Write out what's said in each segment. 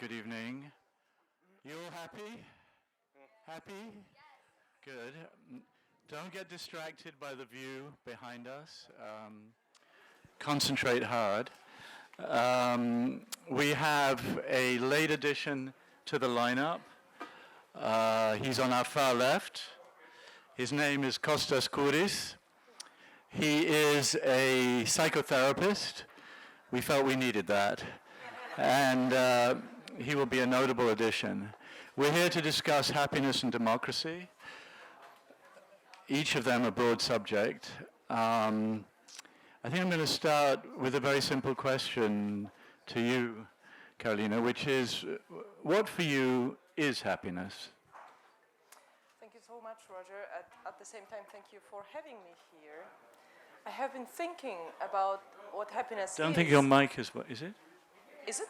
Good evening. You all happy? Happy? Good. Don't get distracted by the view behind us. Concentrate hard. We have a late addition to the lineup. He's on our far left. His name is Costa. He is a psychotherapist. We felt we needed that. And he will be a notable addition. We're here to discuss happiness and democracy. Each of them a broad subject. I think I'm going to start with a very simple question to you, Karolina, which is, what for you is happiness? Thank you so much, Roger. At the same time, thank you for having me here. I have been thinking about what happiness is. Don't think your mic is what, is it? Is it?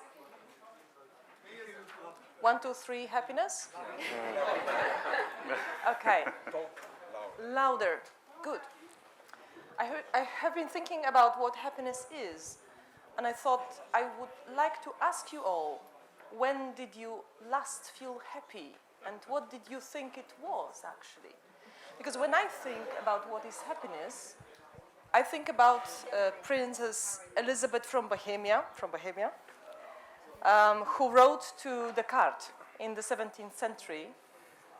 1, 2, 3, happiness? Okay. Louder. Good. I have been thinking about what happiness is, and I thought I would like to ask you all, when did you last feel happy, and what did you think it was, actually? Because when I think about what is happiness, I think about Princess Elizabeth from Bohemia, who wrote to Descartes in the 17th century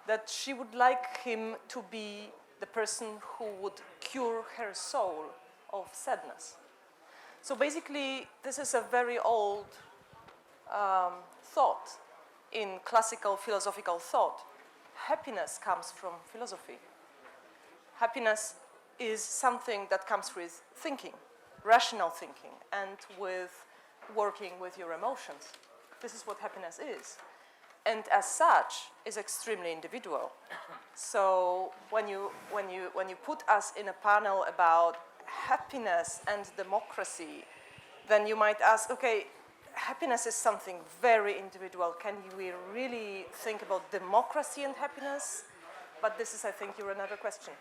that she would like him to be the person who would cure her soul of sadness. So basically, this is a very old thought in classical philosophical thought. Happiness comes from philosophy. Happiness is something that comes with thinking, rational thinking, and with working with your emotions. This is what happiness is. And as such, is extremely individual. So when you put us in a panel about happiness and democracy, then you might ask, okay, happiness is something very individual. Can we really think about democracy and happiness? But this is, I think, your another question.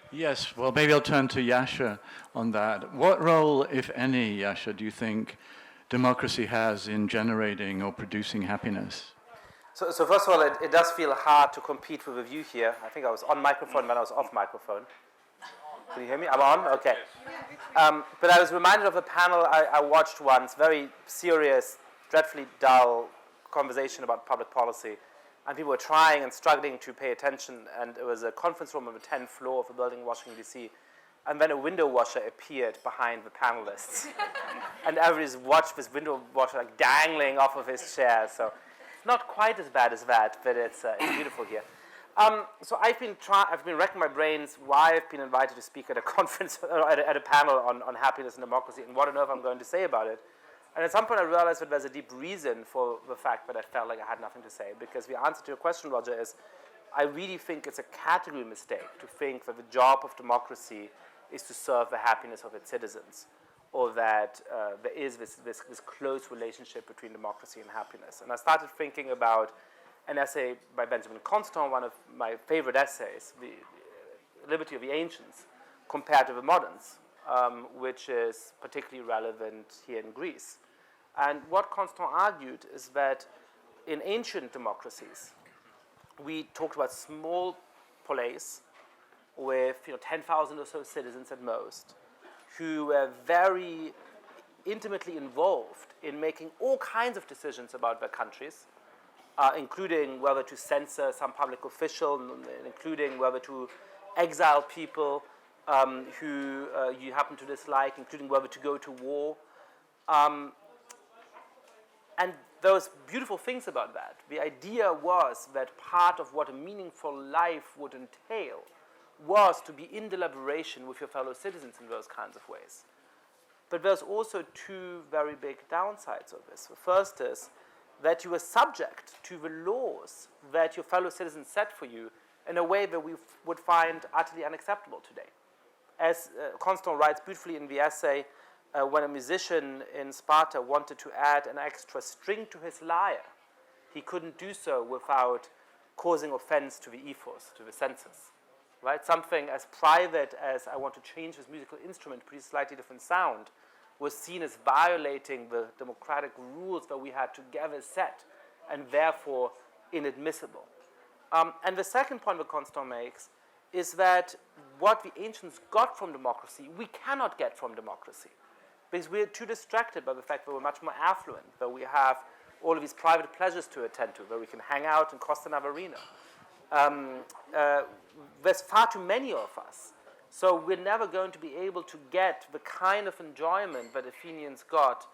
Yes, well, maybe I'll turn to Yascha on that. What role, if any, Yascha, do you think democracy has in generating or producing happiness? So first of all, it does feel hard to compete with a view here. I think I was on microphone when I was off microphone. Can you hear me? I'm on? Okay. But I was reminded of a panel I watched once, very serious, dreadfully dull conversation about public policy. And people were trying and struggling to pay attention. And it was a conference room on the 10th floor of a building in Washington, D.C. And then a window washer appeared behind the panelists. And everybody's watched this window washer like dangling off of his chair. So not quite as bad as that, but it's beautiful here. So I've been racking my brains why I've been invited to speak at a conference, at a panel on happiness and democracy, and what on earth I'm going to say about it. And at some point I realized that there's a deep reason for the fact that I felt like I had nothing to say, because the answer to your question, Roger, is I really think it's a category mistake to think that the job of democracy is to serve the happiness of its citizens, or that there is this close relationship between democracy and happiness. And I started thinking about an essay by Benjamin Constant, one of my favorite essays, The Liberty of the Ancients, compared to the moderns, which is particularly relevant here in Greece. And what Constant argued is that in ancient democracies, we talked about small polis with 10,000 or so citizens at most, who were very intimately involved in making all kinds of decisions about their countries, including whether to censor some public official, including whether to exile people who you happen to dislike, including whether to go to war. And there was beautiful things about that. The idea was that part of what a meaningful life would entail was to be in deliberation with your fellow citizens in those kinds of ways. But there's also two very big downsides of this. The first is that you are subject to the laws that your fellow citizens set for you in a way that we would find utterly unacceptable today. As Constant writes beautifully in the essay, when a musician in Sparta wanted to add an extra string to his lyre, he couldn't do so without causing offense to the ethos, to the senses. Right? Something as private as I want to change this musical instrument to produce a slightly different sound was seen as violating the democratic rules that we had together set and therefore inadmissible. And the second point that Constant makes is that what the ancients got from democracy, we cannot get from democracy, because we're too distracted by the fact that we're much more affluent, that we have all of these private pleasures to attend to, where we can hang out in Costa Navarino. There's far too many of us. So we're never going to be able to get the kind of enjoyment that Athenians got,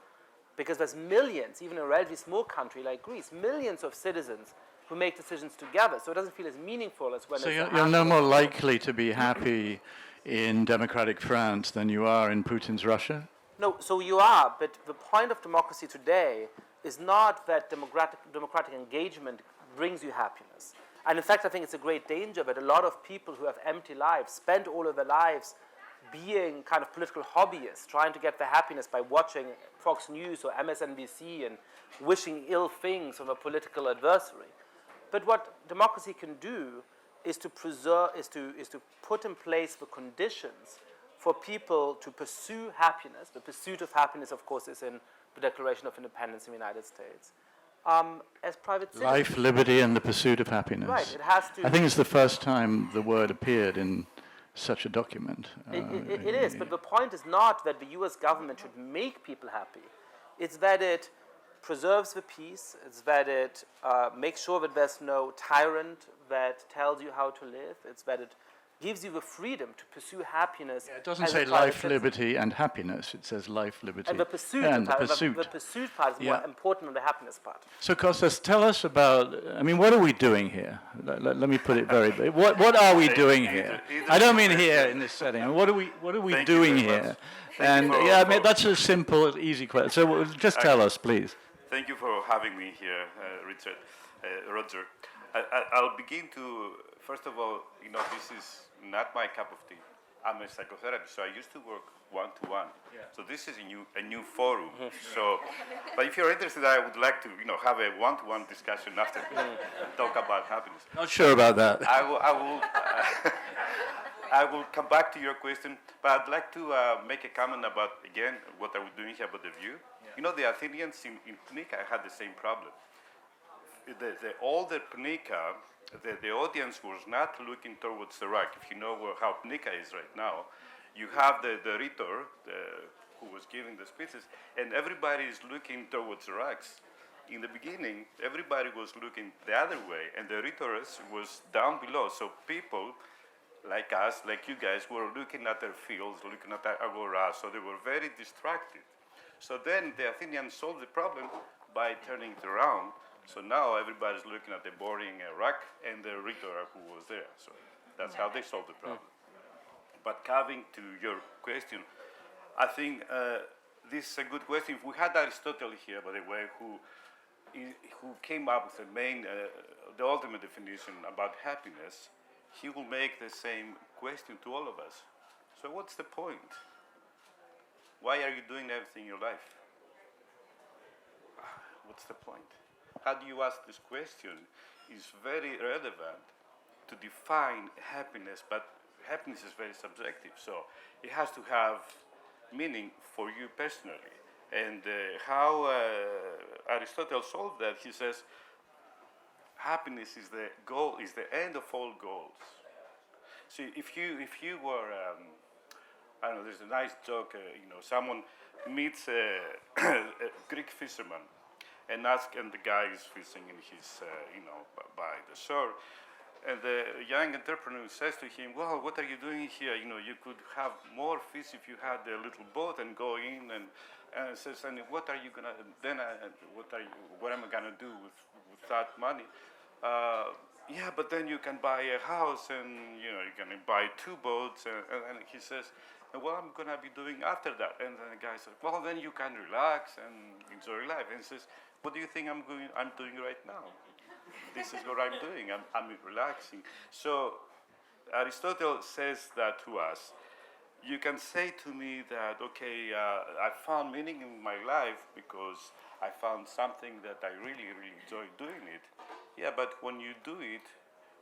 because there's millions, even in a relatively small country like Greece, millions of citizens who make decisions together. So it doesn't feel as meaningful as when So it's you're no more likely to be happy in democratic France than you are in Putin's Russia? No, so you are, but the point of democracy today is not that democratic engagement brings you happiness. And in fact, I think it's a great danger that a lot of people who have empty lives spend all of their lives being kind of political hobbyists, trying to get their happiness by watching Fox News or MSNBC and wishing ill things of a political adversary. But what democracy can do is to put in place the conditions for people to pursue happiness. The pursuit of happiness, of course, is in the Declaration of Independence in the United States. As private citizens. Life, liberty, and the pursuit of happiness. Right, it has to. I think it's the first time the word appeared in such a document. It is, but the point is not that the US government should make people happy. It's that it preserves the peace, it's that it makes sure that there's no tyrant that tells you how to live, it's that it gives you the freedom to pursue happiness. It doesn't say life, liberty, and happiness. It says life, liberty, and the pursuit. And the pursuit part is more important than the happiness part. So, Kostas, tell us about, I mean, what are we doing here? Let me put it very big. What are we doing here? I don't mean here in this setting. What are we doing here? And I mean, that's a simple, easy question. So just tell us, please. Thank you for having me here, Richard, Roger. I'll begin to, first of all, this is not my cup of tea. I'm a psychotherapist, so I used to work one-to-one. Yeah. So this is a new forum. So, but if you're interested, I would like to, have a one-to-one discussion after, talk about happiness. Not sure about that. I will come back to your question, but I'd like to make a comment about, again, what are we doing here about the view. Yeah. The Athenians in Punika had the same problem. The older Punika, the audience was not looking towards the rock. If you know how Punika is right now, you have the rhetor who was giving the speeches, and everybody is looking towards the rocks. In the beginning, everybody was looking the other way, and the rhetorist was down below. So people like us, like you guys, were looking at their fields, looking at agora, so they were very distracted. So then the Athenians solved the problem by turning it around. So now everybody's looking at the boring rock and the rhetor who was there. So that's how they solved the problem. But coming to your question, I think this is a good question. If we had Aristotle here, by the way, who came up with the ultimate definition about happiness, he will make the same question to all of us. So what's the point? Why are you doing everything in your life? What's the point? How do you ask this question is very relevant to define happiness, but happiness is very subjective, so it has to have meaning for you personally. And how Aristotle solved that, he says, happiness is the goal, is the end of all goals. So if you were, I don't know, there's a nice joke, someone meets a Greek fisherman, and the guy is fishing in his, by the shore. And the young entrepreneur says to him, well, what are you doing here? You could have more fish if you had a little boat and go in. And says, and what are you going to, what am I going to do with that money? Yeah, but then you can buy a house and, you can buy 2 boats. And he says, what am I going to be doing after that? And then the guy says, well, then you can relax and enjoy life. And he says, what do you think I'm doing right now? This is what I'm doing. I'm relaxing. So Aristotle says that to us. You can say to me that, okay, I found meaning in my life because I found something that I really, really enjoy doing it. Yeah, but when you do it,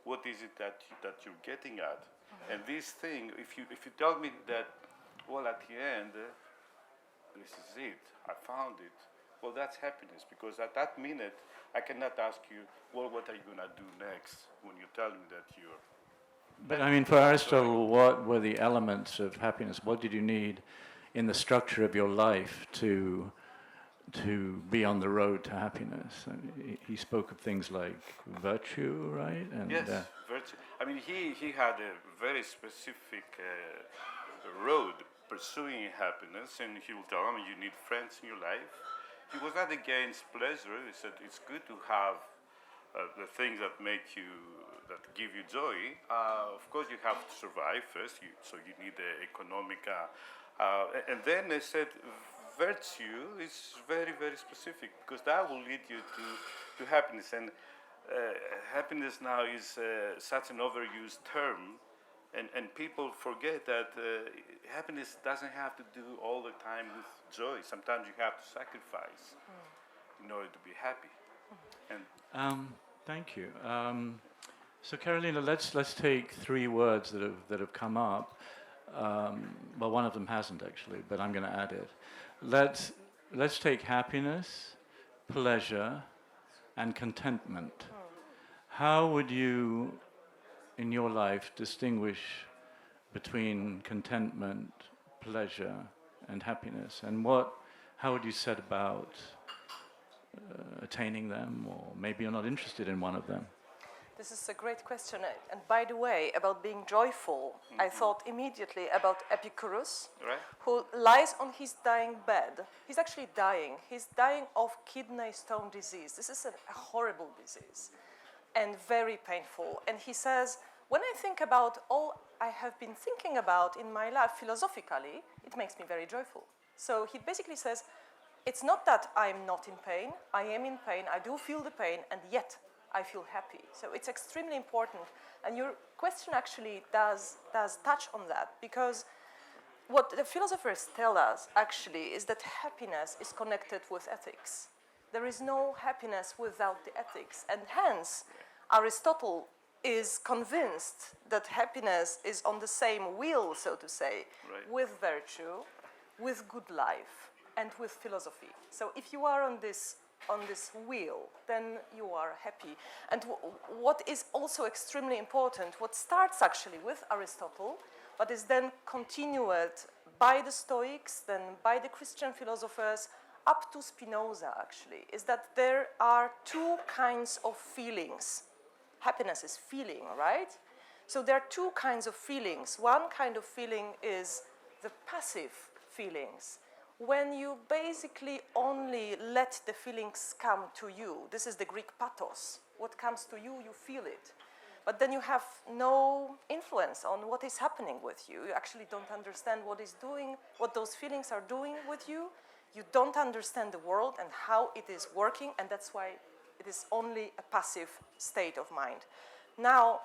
what is it that you're getting at? And this thing, if you tell me that, well, at the end, this is it, I found it, well, that's happiness, because at that minute, I cannot ask you, well, what are you going to do next when you tell me that you're... But I mean, for Aristotle, what were the elements of happiness? What did you need in the structure of your life to be on the road to happiness? I mean, he spoke of things like virtue, right? And Yes, virtue. I mean, he had a very specific road pursuing happiness, and he will tell me, you need friends in your life. He was not against pleasure. He said it's good to have the things that make you, that give you joy. Of course, you have to survive first, so you need the economic. And then they said virtue is very, very specific, because that will lead you to happiness. And happiness now is such an overused term, and people forget that happiness doesn't have to do all the time with joy. Sometimes you have to sacrifice in order to be happy. And thank you. So Karolina, let's take three words that have come up. Well, one of them hasn't actually, but I'm going to add it. Let's take happiness, pleasure, and contentment. How would you, in your life, distinguish between contentment, pleasure, and happiness? And how would you set about attaining them, or maybe you're not interested in one of them? This is a great question. And by the way, about being joyful, I thought immediately about Epicurus, right? who lies on his dying bed. He's actually dying. He's dying of kidney stone disease. This is a horrible disease and very painful. And he says, when I think about all I have been thinking about in my life philosophically, it makes me very joyful. So he basically says, it's not that I'm not in pain. I am in pain. I do feel the pain, and yet I feel happy. So it's extremely important. And your question actually does touch on that, because what the philosophers tell us actually is that happiness is connected with ethics. There is no happiness without the ethics. And hence, Aristotle is convinced that happiness is on the same wheel, so to say, Right. with virtue, with good life, and with philosophy. So if you are on this wheel, then you are happy. And what is also extremely important, what starts actually with Aristotle, but is then continued by the Stoics, then by the Christian philosophers, up to Spinoza actually, is that there are two kinds of feelings. Happiness is feeling, right? So there are two kinds of feelings. One kind of feeling is the passive feelings, when you basically only let the feelings come to you. This is the Greek pathos. What comes to you, you feel it. But then you have no influence on what is happening with you. You actually don't understand what those feelings are doing with you. You don't understand the world and how it is working, and that's why it is only a passive state of mind. Now,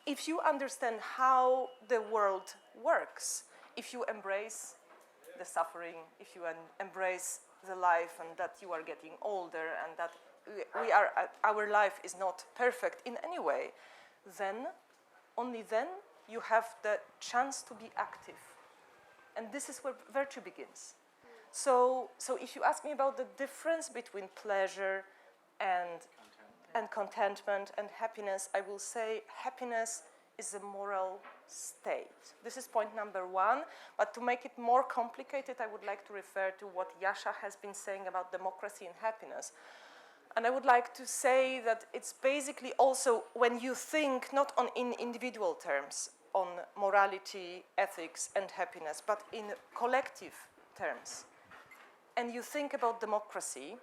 if you understand how the world works, if you embrace the suffering, if you embrace the life and that you are getting older and that our life is not perfect in any way, then, only then, you have the chance to be active. And this is where virtue begins. So if you ask me about the difference between pleasure and contentment and happiness, I will say happiness is a moral state. This is point number one. But to make it more complicated, I would like to refer to what Yascha has been saying about democracy and happiness. And I would like to say that it's basically also when you think not in individual terms on morality, ethics, and happiness, but in collective terms. And you think about democracy,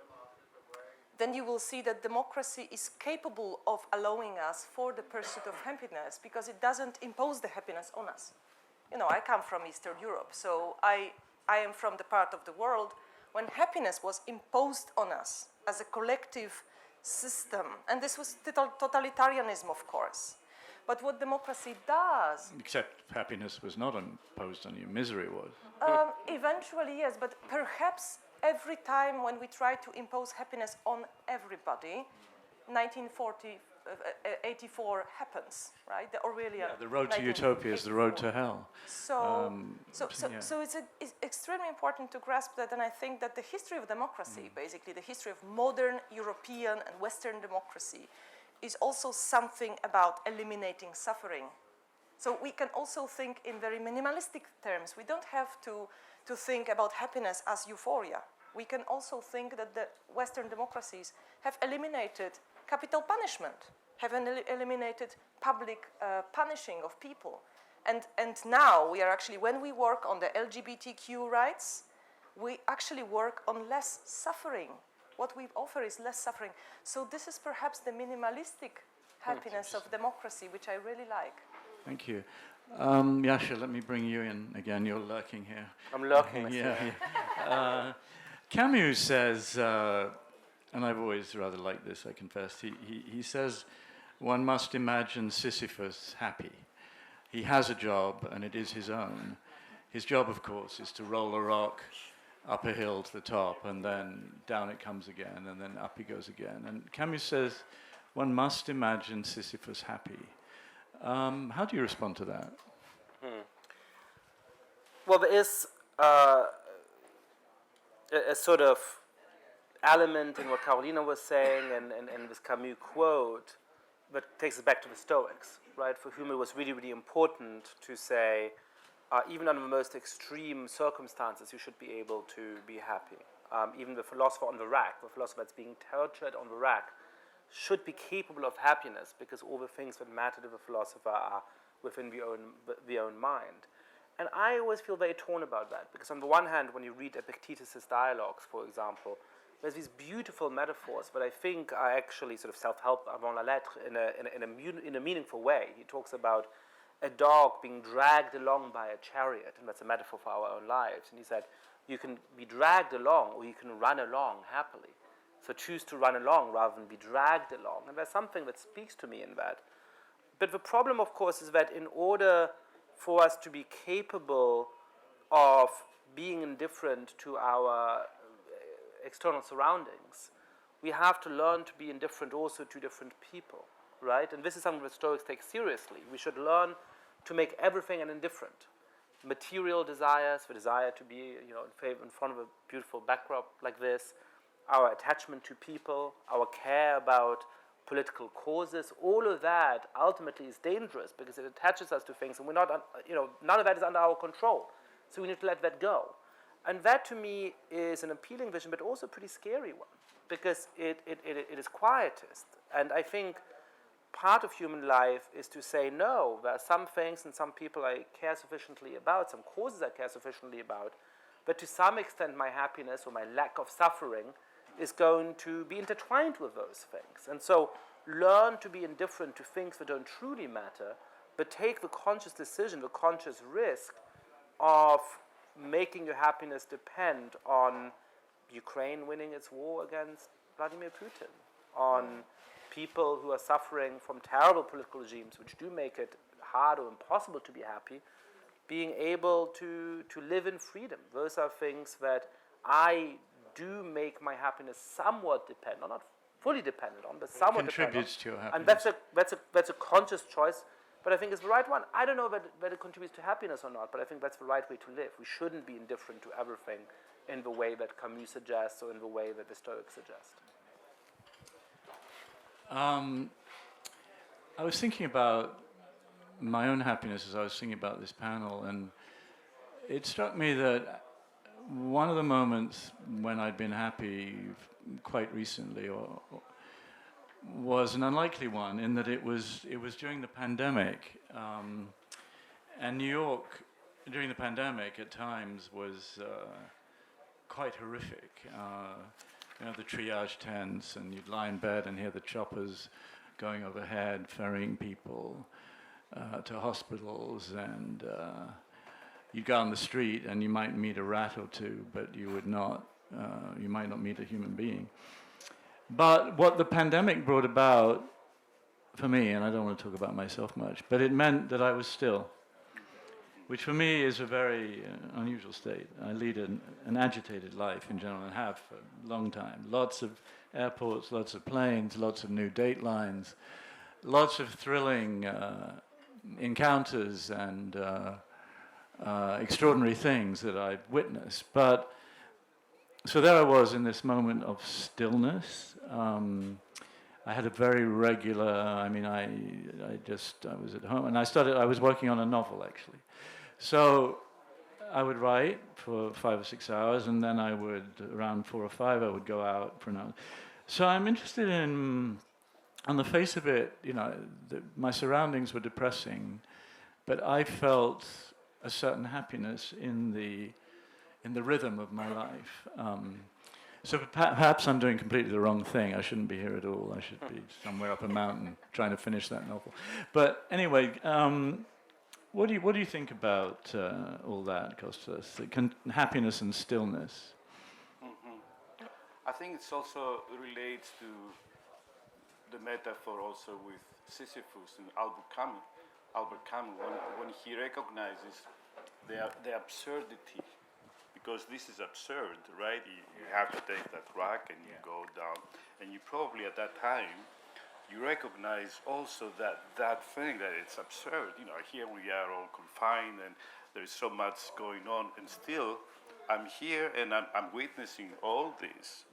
then you will see that democracy is capable of allowing us for the pursuit of happiness because it doesn't impose the happiness on us. You know, I come from Eastern Europe, so I am from the part of the world when happiness was imposed on us as a collective system. And this was totalitarianism, of course. But what democracy does... Except happiness was not imposed on you, misery was. Eventually, yes, but perhaps every time when we try to impose happiness on everybody, 1940, 84 happens, right? The Orwellian. The road to utopia is the road to hell. So, yeah. so it's extremely important to grasp that, and I think that the history of democracy, basically the history of modern European and Western democracy, is also something about eliminating suffering. So we can also think in very minimalistic terms. We don't have to think about happiness as euphoria. We can also think that the Western democracies have eliminated capital punishment, have eliminated public punishing of people. And now we are actually, when we work on the LGBTQ rights, we actually work on less suffering. What we offer is less suffering. So this is perhaps the minimalistic happiness of democracy, which I really like. Thank you. Yascha, let me bring you in again. You're lurking here. I'm lurking. Yeah. Camus says, and I've always rather liked this, I confess, he says, one must imagine Sisyphus happy. He has a job, and it is his own. His job, of course, is to roll a rock up a hill to the top, and then down it comes again, and then up he goes again. And Camus says, one must imagine Sisyphus happy. How do you respond to that? Well, there is a sort of element in what Karolina was saying and this Camus quote that takes us back to the Stoics, right? For whom it was really, really important to say, even under the most extreme circumstances, you should be able to be happy. Even the philosopher on the rack, the philosopher that's being tortured on the rack, should be capable of happiness because all the things that matter to the philosopher are within the own mind. And I always feel very torn about that because on the one hand, when you read Epictetus' dialogues, for example, there's these beautiful metaphors that I think are actually sort of self-help avant la lettre in a meaningful way. He talks about a dog being dragged along by a chariot, and that's a metaphor for our own lives. And he said, you can be dragged along or you can run along happily. So choose to run along rather than be dragged along. And there's something that speaks to me in that. But the problem, of course, is that in order for us to be capable of being indifferent to our external surroundings, we have to learn to be indifferent also to different people, right? And this is something that Stoics take seriously. We should learn to make everything an indifferent. Material desires, the desire to be, in front of a beautiful backdrop like this, our attachment to people, our care about political causes, all of that ultimately is dangerous because it attaches us to things and we're not, none of that is under our control. So we need to let that go. And that to me is an appealing vision, but also a pretty scary one because it is quietist. And I think part of human life is to say, no, there are some things and some people I care sufficiently about, some causes I care sufficiently about, but to some extent my happiness or my lack of suffering is going to be intertwined with those things. And so learn to be indifferent to things that don't truly matter, but take the conscious decision, the conscious risk of making your happiness depend on Ukraine winning its war against Vladimir Putin, on people who are suffering from terrible political regimes which do make it hard or impossible to be happy, being able to live in freedom. Those are things that I do make my happiness somewhat dependent, not fully dependent on, but somewhat contributes dependent to your on. happiness. And that's a conscious choice, but I think it's the right one. I don't know whether it contributes to happiness or not, but I think that's the right way to live. We shouldn't be indifferent to everything in the way that Camus suggests or in the way that the Stoics suggest. I was thinking about my own happiness as I was thinking about this panel, and it struck me that one of the moments when I'd been happy quite recently was an unlikely one in that it was during the pandemic. And New York during the pandemic at times was quite horrific. The triage tents, and you'd lie in bed and hear the choppers going overhead, ferrying people to hospitals, and you'd go on the street and you might meet a rat or two, but you might not meet a human being. But what the pandemic brought about for me, and I don't want to talk about myself much, but it meant that I was still, which for me is a very unusual state. I lead an agitated life in general and have for a long time. Lots of airports, lots of planes, lots of new datelines, lots of thrilling encounters and extraordinary things that I've witnessed. But so there I was in this moment of stillness. I had a very regular, I mean, I was at home and I was working on a novel actually. So I would write for 5 or 6 hours and then I would, around 4 or 5, I would go out for an hour. So I'm interested in, on the face of it, you know, my surroundings were depressing, but I felt a certain happiness in the rhythm of my life. So perhaps I'm doing completely the wrong thing. I shouldn't be here at all. I should be somewhere up a mountain trying to finish that novel. But anyway, what do you think about all that, Costas? Happiness and stillness. I think it's also relates to the metaphor also with Sisyphus and Albert Camus, when he recognizes the absurdity. Because this is absurd, right? You have to take that rock and you go down. And you probably at that time, you recognize also that thing, that it's absurd. You know, here we are all confined and there's so much going on. And still, I'm here and I'm witnessing all this.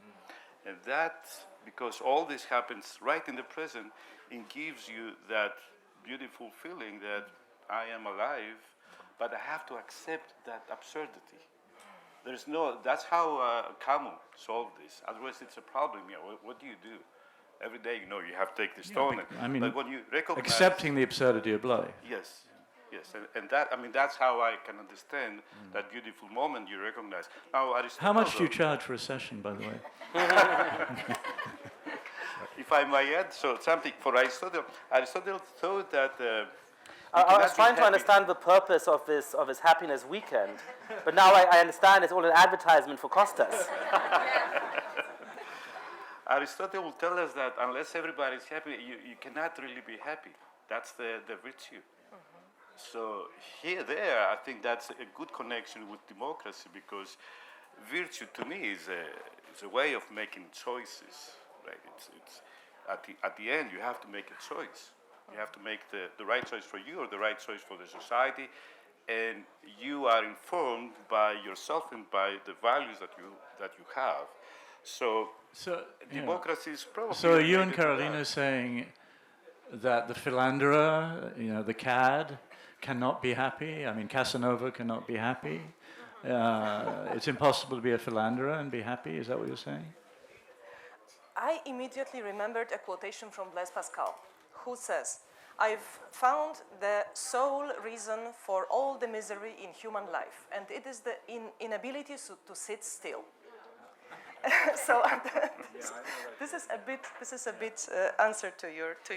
And that, because all this happens right in the present, it gives you that beautiful feeling that I am alive, but I have to accept that absurdity. That's how Camus solved this. Otherwise, it's a problem. You know, what do you do? Every day, you know, you have to take the stone. But when you recognize... Accepting the absurdity of life. Yes. And that, I mean, that's how I can understand that beautiful moment you recognize. Now, Aristotle... How much do you charge for a session, by the way? If I may add something for Aristotle thought that... I was trying to understand the purpose of his happiness weekend, but now I understand it's all an advertisement for Costas. Aristotle will tell us that unless everybody is happy, you cannot really be happy. That's the virtue. So there, I think that's a good connection with democracy, because virtue to me is a way of making choices. Right? It's at the end you have to make a choice. You have to make the right choice for you or the right choice for the society, and you are informed by yourself and by the values that you have. So democracy is probably... So are you and Karolina saying that the philanderer, you know, the cad, cannot be happy? I mean, Casanova cannot be happy? It's impossible to be a philanderer and be happy? Is that what you're saying? I immediately remembered a quotation from Blaise Pascal, who says, "I've found the sole reason for all the misery in human life, and it is the inability to sit still." So this is a bit answer to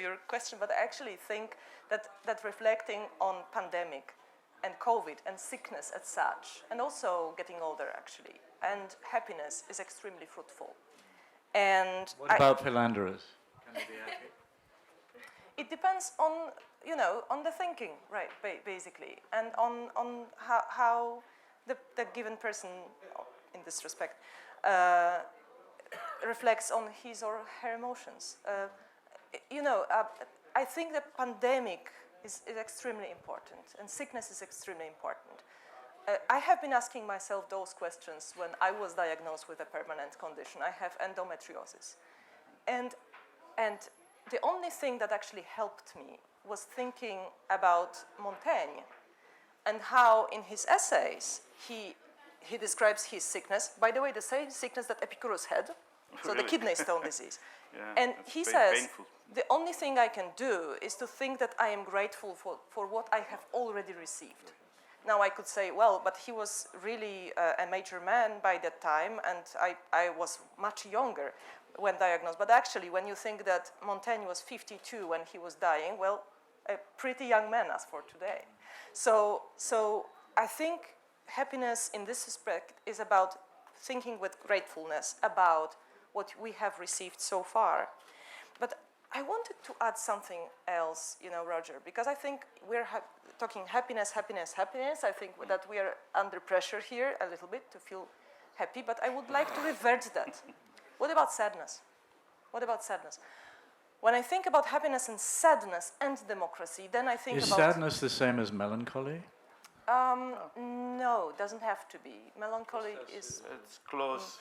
your question, but I actually think that reflecting on pandemic and COVID and sickness as such, and also getting older actually, and happiness is extremely fruitful. And what about philanderers? Can they be happy? It depends on, you know, on the thinking, right, basically, and on how the given person, in this respect, reflects on his or her emotions. You know, I think the pandemic is extremely important, and sickness is extremely important. I have been asking myself those questions when I was diagnosed with a permanent condition. I have endometriosis, and the only thing that actually helped me was thinking about Montaigne and how in his essays he describes his sickness, by the way, the same sickness that Epicurus had, so Really? the kidney stone disease. Yeah, And he says, painful. the only thing I can do is to think that I am grateful for what I have already received. Now I could say, well, but he was really a major man by that time, and I was much younger when diagnosed. But actually, when you think that Montaigne was 52 when he was dying, well, a pretty young man as for today. So I think happiness in this respect is about thinking with gratefulness about what we have received so far. But I wanted to add something else, you know, Roger, because I think we're talking happiness. I think that we are under pressure here a little bit to feel happy, but I would like to revert that. What about sadness? What When I think about happiness and sadness and democracy, then I think Is about... sadness the same as melancholy? No, doesn't have to be. Melancholy is... It's close.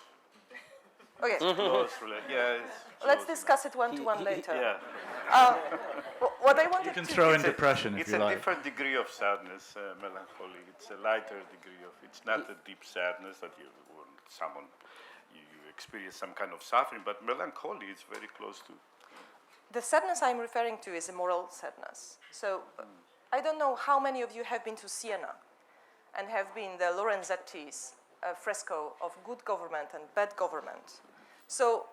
Okay, Close. Yeah. let's discuss it one-to-one later. Yeah. What I wanted You can to... throw in depression if It's you a like. different degree of sadness, melancholy. It's a lighter degree of. It's not a deep sadness that you experience some kind of suffering, but melancholy is very close to. The sadness I'm referring to is a moral sadness. So I don't know how many of you have been to Siena and have been the Lorenzetti's fresco of good government and bad government. So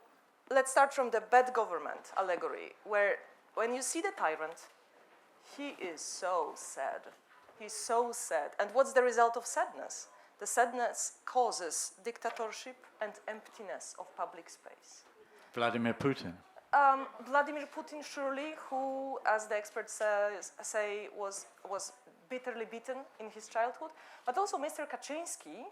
let's start from the bad government allegory, where when you see the tyrant, he is so sad. He's so sad. And what's the result of sadness? The sadness causes dictatorship and emptiness of public space. Vladimir Putin. Vladimir Putin, surely, who, as the experts say, was bitterly beaten in his childhood, but also Mr. Kaczynski,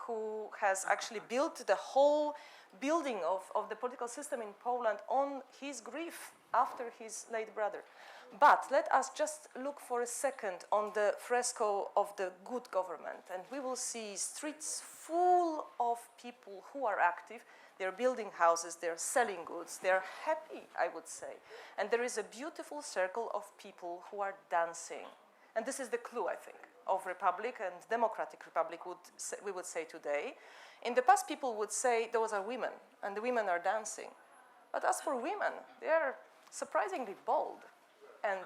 who has actually built the whole building of the political system in Poland on his grief after his late brother. But let us just look for a second on the fresco of the good government, and we will see streets full of people who are active. They're building houses, they're selling goods, they're happy, I would say. And there is a beautiful circle of people who are dancing. And this is the clue, I think, of Republic and Democratic Republic, we would say today. In the past, people would say those are women, and the women are dancing. But as for women, they are surprisingly bold. And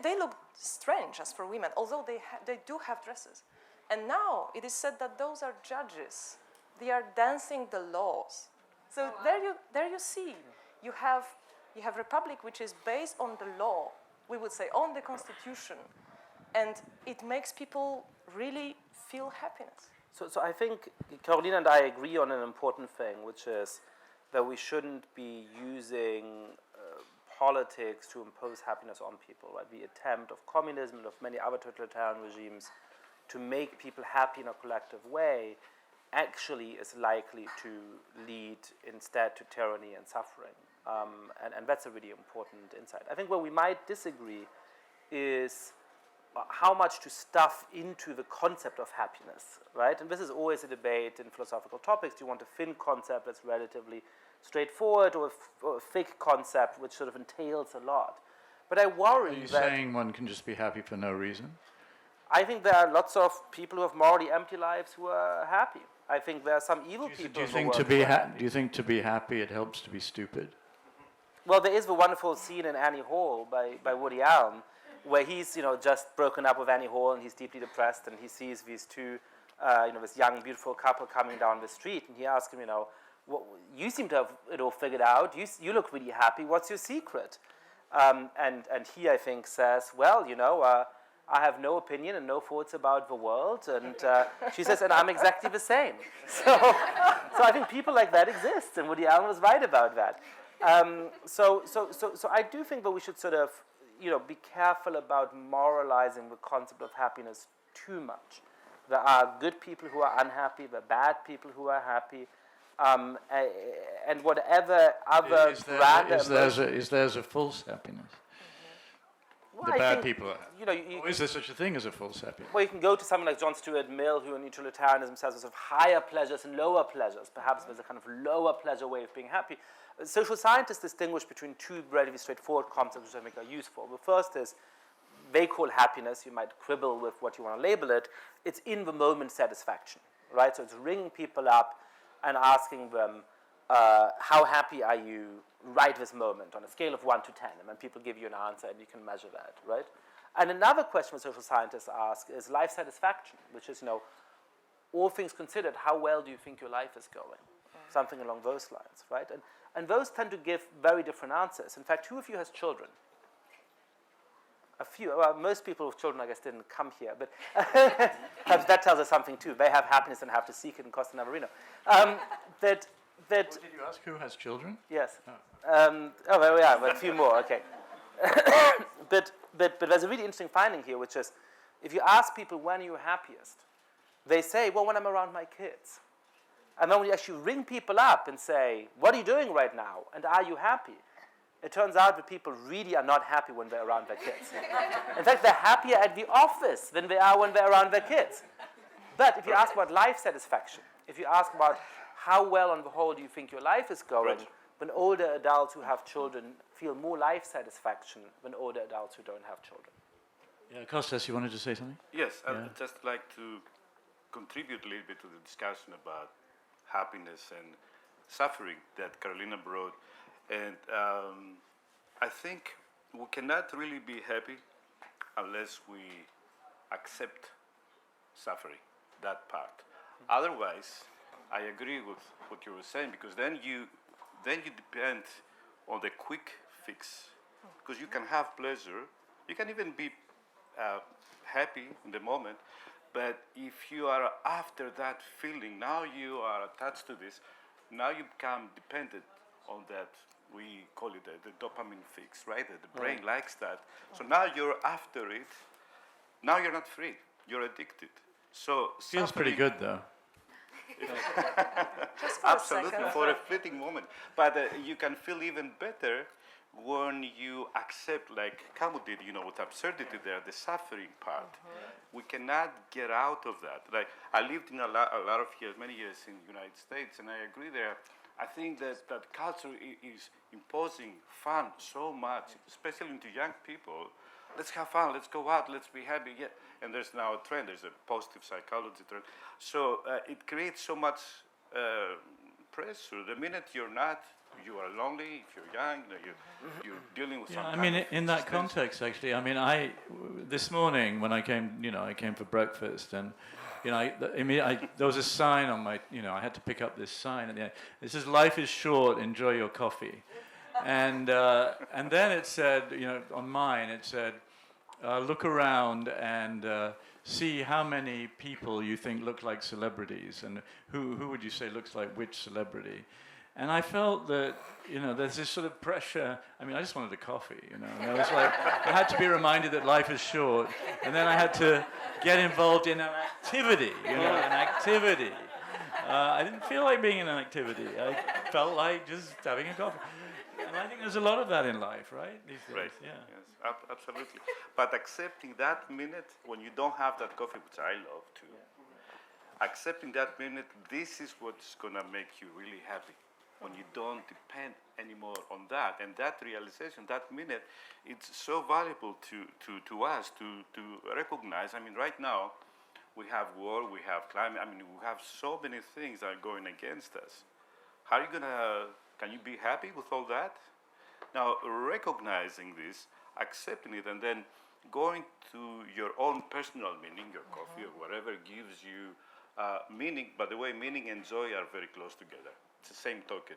they look strange as for women, although they do have dresses. And now it is said that those are judges. They are dancing the laws. So there you see, you have Republic which is based on the law, we would say, on the Constitution, and it makes people really feel happiness. So I think Karolina and I agree on an important thing, which is that we shouldn't be using politics to impose happiness on people, right? The attempt of communism and of many other totalitarian regimes to make people happy in a collective way actually is likely to lead instead to tyranny and suffering. And that's a really important insight. I think where we might disagree is how much to stuff into the concept of happiness, right? And this is always a debate in philosophical topics. Do you want a thin concept that's relatively straightforward, or a thick concept which sort of entails a lot? But I worry Are you that... saying one can just be happy for no reason? I think there are lots of people who have morally empty lives who are happy. I think there are some evil people Do you who think are do you think to be happy it helps to be stupid? Well, there is the wonderful scene in Annie Hall by Woody Allen, where he's just broken up with Annie Hall and he's deeply depressed, and he sees these two, this young beautiful couple coming down the street, and he asks him, you seem to have it all figured out. You look really happy. What's your secret? And he, I think, says, well, I have no opinion and no thoughts about the world. And she says, and I'm exactly the same. So I think people like that exist, and Woody Allen was right about that. So I do think that we should sort of, be careful about moralizing the concept of happiness too much. There are good people who are unhappy, there are bad people who are happy, and whatever other is there a false happiness? Well, The I bad think, people are. Or is there such a thing as a false happiness? Well, you can go to someone like John Stuart Mill, who in utilitarianism says there's higher pleasures and lower pleasures. Perhaps there's a kind of lower pleasure way of being happy. Social scientists distinguish between two relatively straightforward concepts which I think are useful. The first is they call happiness, you might quibble with what you want to label it, it's in the moment satisfaction, right? So it's ringing people up and asking them, how happy are you right this moment on a scale of 1 to 10? And then people give you an answer and you can measure that, right? And another question that social scientists ask is life satisfaction, which is, all things considered, how well do you think your life is going? Something along those lines, right? And those tend to give very different answers. In fact, who of you has children? A few. Well, most people with children, I guess, didn't come here, but perhaps that tells us something too. They have happiness and have to seek it in Costa Navarino. Did you ask who has children? Yes. Oh, there we are. But a few more. Okay. but there's a really interesting finding here, which is, if you ask people when are you happiest, they say, well, when I'm around my kids. And then when you actually ring people up and say, what are you doing right now? And are you happy? it turns out that people really are not happy when they're around their kids. In fact, they're happier at the office than they are when they're around their kids. But if you ask about life satisfaction, if you ask about how well on the whole do you think your life is going, then older adults who have children feel more life satisfaction than older adults who don't have children. Yeah, Kostas, you wanted to say something? Yes, Yeah. I'd just like to contribute a little bit to the discussion about happiness and suffering that Karolina brought. And I think we cannot really be happy unless we accept suffering, that part. Otherwise, I agree with what you were saying, because then you depend on the quick fix. Because you can have pleasure, you can even be happy in the moment, but if you are after that feeling, now you are attached to this, now you become dependent on that. We call it the dopamine fix, right? The brain likes that. So now you're after it. Now you're not free. You're addicted. So Feels pretty good, though. Just for absolutely, a second. for a fleeting moment. But you can feel even better when you accept, like Camus did, with absurdity there, the suffering part. We cannot get out of that. Like, I lived in a lot of years, many years in the United States, and I agree there. I think that culture is imposing fun so much, especially into young people. Let's have fun, let's go out, let's be happy. Yeah. And there's now a trend, there's a positive psychology trend. So it creates so much pressure. The minute you're not, you are lonely. If you're young, you're dealing with some I kind mean, of in that existential- context, actually, I mean, this morning when I came for breakfast, and there was a sign on my, I had to pick up this sign at the end. It says, "Life is short, enjoy your coffee," and then it said, on mine, it said, "Look around and see how many people you think look like celebrities, and who would you say looks like which celebrity." And I felt that, there's this sort of pressure. I mean, I just wanted a coffee, And I was like, I had to be reminded that life is short. And then I had to get involved in an activity, an activity. I didn't feel like being in an activity. I felt like just having a coffee. And I think there's a lot of that in life, right? These days, Right. yeah. Yes, absolutely. But accepting that minute when you don't have that coffee, which I love too, accepting that minute, this is what's going to make you really happy. When you don't depend anymore on that. And that realization, that minute, it's so valuable to us to recognize. I mean, right now, we have war, we have climate, we have so many things that are going against us. How are you can you be happy with all that? Now, recognizing this, accepting it, and then going to your own personal meaning, your coffee or whatever gives you meaning. By the way, meaning and joy are very close together. It's the same token,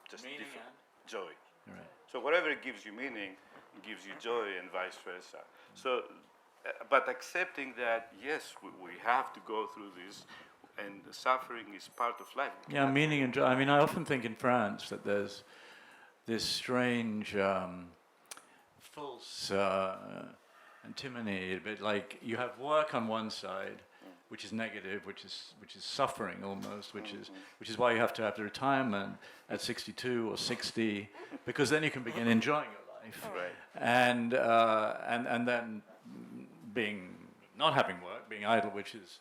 just Meaning different. and? Joy. Right. So whatever gives you meaning, gives you joy, and vice versa. So, but accepting that, yes, we have to go through this, and suffering is part of life. Yeah, meaning and joy. I mean, I often think in France that there's this strange false antinomy, a bit like you have work on one side, which is negative, which is suffering almost, which is why you have to have the retirement at 62 or 60, because then you can begin enjoying your life. Right. And then not having work, being idle, which is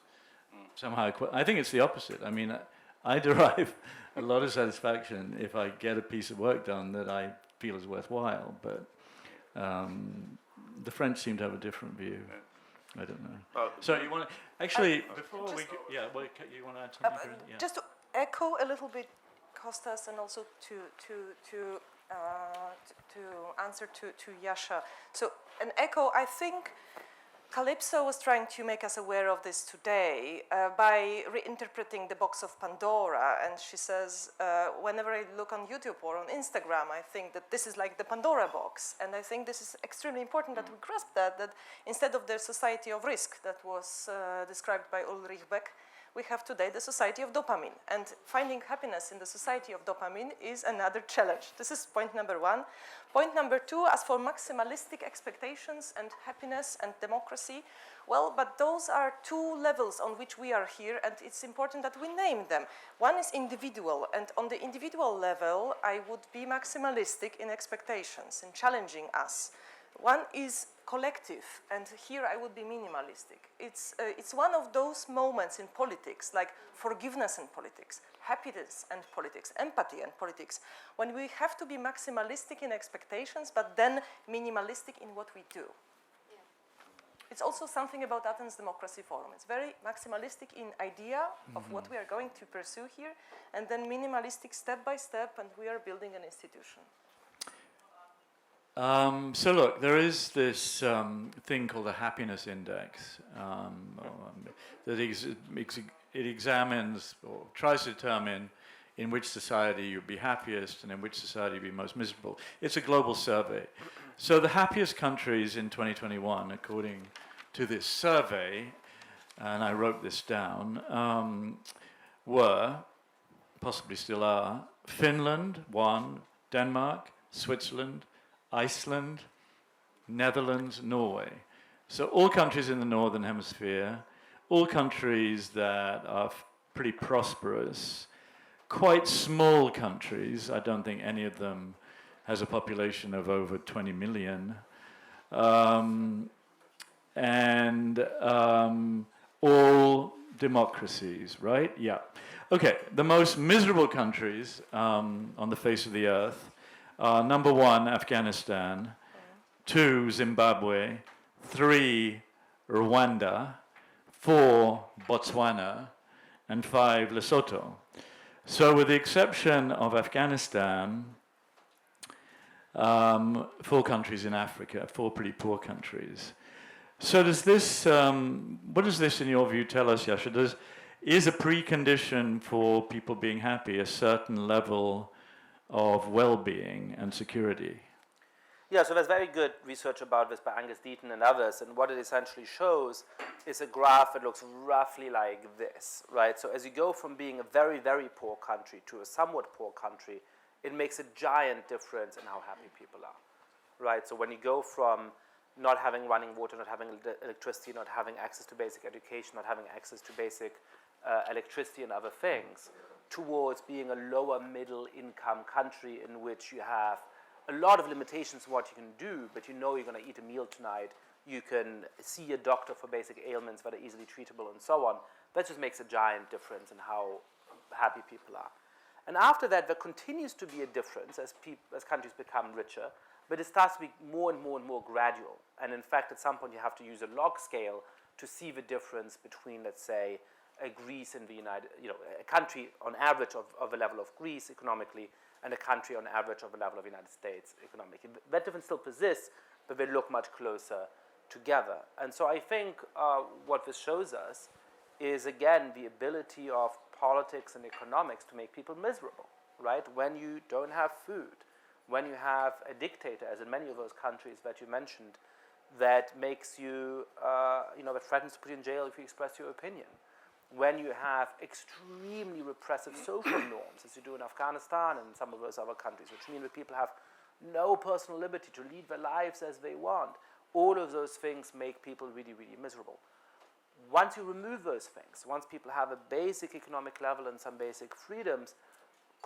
somehow I think it's the opposite. I mean, I derive a lot of satisfaction if I get a piece of work done that I feel is worthwhile. But the French seem to have a different view. I don't know. So you want to actually before we you want to add something? Yeah. Just to echo a little bit Costas, and also to answer to Yascha. So an echo, I think Calypso was trying to make us aware of this today by reinterpreting the box of Pandora. And she says, whenever I look on YouTube or on Instagram, I think that this is like the Pandora box. And I think this is extremely important that we grasp that instead of the society of risk that was described by Ulrich Beck, we have today the society of dopamine. And finding happiness in the society of dopamine is another challenge. This is point number one. Point number two, as for maximalistic expectations and happiness and democracy, well, but those are two levels on which we are here, and it's important that we name them. One is individual, and on the individual level, I would be maximalistic in expectations, in challenging us. One is collective, and here I would be minimalistic. It's one of those moments in politics, like forgiveness in politics, happiness and politics, empathy and politics, when we have to be maximalistic in expectations, but then minimalistic in what we do. It's also something about Athens Democracy Forum. It's very maximalistic in idea of what we are going to pursue here, and then minimalistic step by step, and we are building an institution. So look, there is this thing called the happiness index that it examines or tries to determine in which society you'd be happiest and in which society you'd be most miserable. It's a global survey. So the happiest countries in 2021, according to this survey, and I wrote this down, were, possibly still are, Finland, 1, Denmark, Switzerland, Iceland, Netherlands, Norway. So all countries in the Northern Hemisphere, all countries that are pretty prosperous, quite small countries. I don't think any of them has a population of over 20 million. And all democracies, right? Yeah. Okay, the most miserable countries on the face of the earth are number 1, Afghanistan, 2, Zimbabwe, 3, Rwanda, 4, Botswana, and 5, Lesotho. So with the exception of Afghanistan, 4 countries in Africa, 4 pretty poor countries. So does this, what does this in your view tell us, Yascha? Is a precondition for people being happy a certain level of well-being and security? Yeah, so there's very good research about this by Angus Deaton and others, and what it essentially shows is a graph that looks roughly like this, right? So as you go from being a very, very poor country to a somewhat poor country, it makes a giant difference in how happy people are, right? So when you go from not having running water, not having electricity, not having access to basic education, not having access to basic electricity and other things, towards being a lower middle income country in which you have a lot of limitations on what you can do, but you know you're going to eat a meal tonight, you can see a doctor for basic ailments that are easily treatable and so on. That just makes a giant difference in how happy people are. And after that, there continues to be a difference as countries become richer, but it starts to be more and more and more gradual. And in fact, at some point you have to use a log scale to see the difference between, let's say, Greece and the United, a country on average of the level of Greece economically, and a country on average of the level of the United States economically. That difference still persists, but they look much closer together. And so I think what this shows us is, again, the ability of politics and economics to make people miserable, right? When you don't have food, when you have a dictator, as in many of those countries that you mentioned, that makes you, that threatens to put you in jail if you express your opinion. When you have extremely repressive social norms, as you do in Afghanistan and some of those other countries, which mean that people have no personal liberty to lead their lives as they want, all of those things make people really, really miserable. Once you remove those things, once people have a basic economic level and some basic freedoms,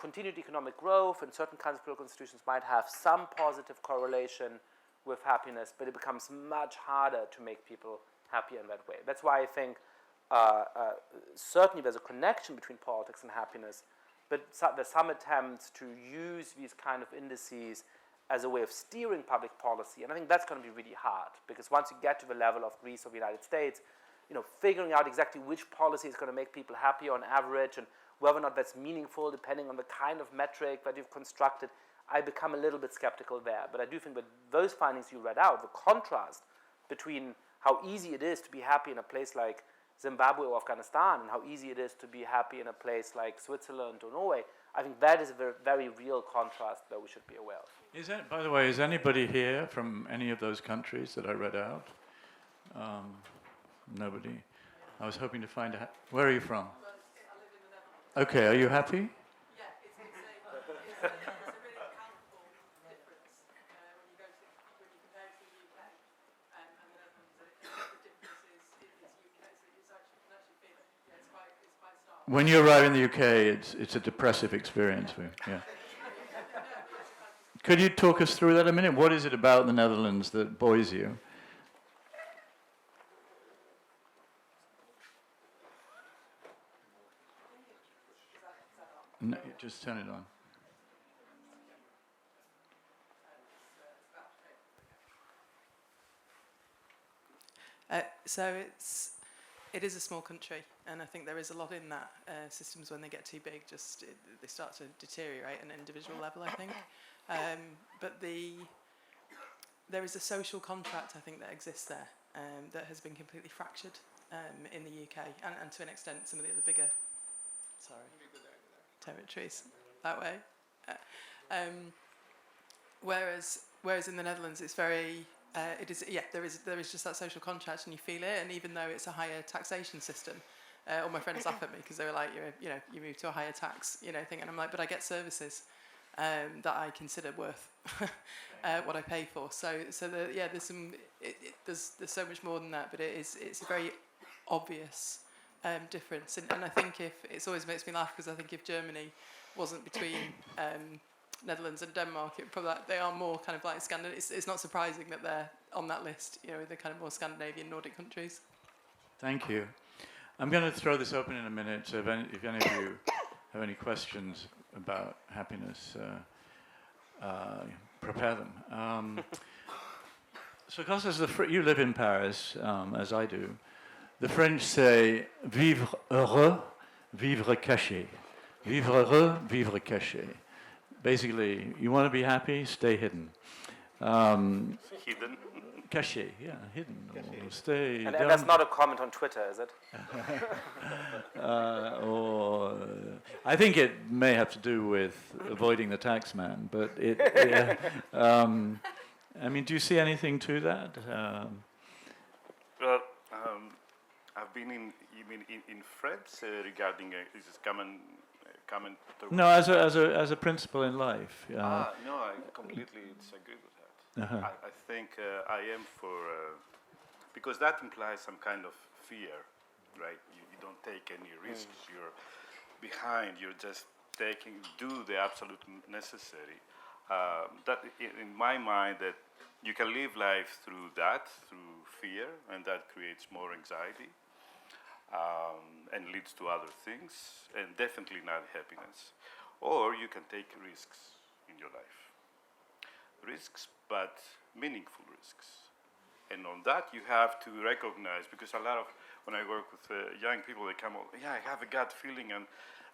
continued economic growth and certain kinds of political institutions might have some positive correlation with happiness, but it becomes much harder to make people happy in that way. That's why I think certainly there's a connection between politics and happiness, but there's some attempts to use these kind of indices as a way of steering public policy, and I think that's going to be really hard, because once you get to the level of Greece or the United States, figuring out exactly which policy is going to make people happy on average and whether or not that's meaningful depending on the kind of metric that you've constructed, I become a little bit skeptical there. But I do think that those findings you read out, the contrast between how easy it is to be happy in a place like Zimbabwe or Afghanistan and how easy it is to be happy in a place like Switzerland or Norway, I think that is a very, very real contrast that we should be aware of. By the way, is anybody here from any of those countries that I read out? Nobody. I was hoping to find out. Where are you from? Okay, are you happy? When you arrive in the UK, it's a depressive experience for you. Yeah. Could you talk us through that a minute? What is it about the Netherlands that buoys you? No, just turn it on. So it is a small country, and I think there is a lot in that. Systems, when they get too big, they start to deteriorate at an individual level, I think. But there is a social contract, I think, that exists there that has been completely fractured in the UK, and to an extent some of the other bigger territories that way. Whereas in the Netherlands, it's very there is just that social contract, and you feel it. And even though it's a higher taxation system, all my friends laugh at me because they were like, you move to a higher tax, thing, and I'm like, but I get services that I consider worth what I pay for. So there's there's so much more than that, but it's a very obvious difference. And I think it always makes me laugh, because I think if Germany wasn't between Netherlands and Denmark, they are more kind of like Scandinavian. It's not surprising that they're on that list, the kind of more Scandinavian Nordic countries. Thank you. I'm going to throw this open in a minute, so if any of you have any questions about happiness, prepare them. So, Costa, you live in Paris, as I do. The French say, vivre heureux, vivre caché. Vivre heureux, vivre caché. Basically, you want to be happy, stay hidden. Hidden. Caché, yeah, hidden. Or stay and that's not a comment on Twitter, is it? I think it may have to do with avoiding the tax man, but I mean, do you see anything to that? Well, I've been in France regarding this common. No, as a principle in life. No, I completely disagree with that. Uh-huh. I think I am for because that implies some kind of fear, right? You don't take any risks. You're behind. You're just do the absolute necessary. That in my mind, that you can live life through fear, and that creates more anxiety. And leads to other things, and definitely not happiness. Or you can take risks in your life. Risks, but meaningful risks. And on that you have to recognize, because when I work with young people, they come on, I have a gut feeling, and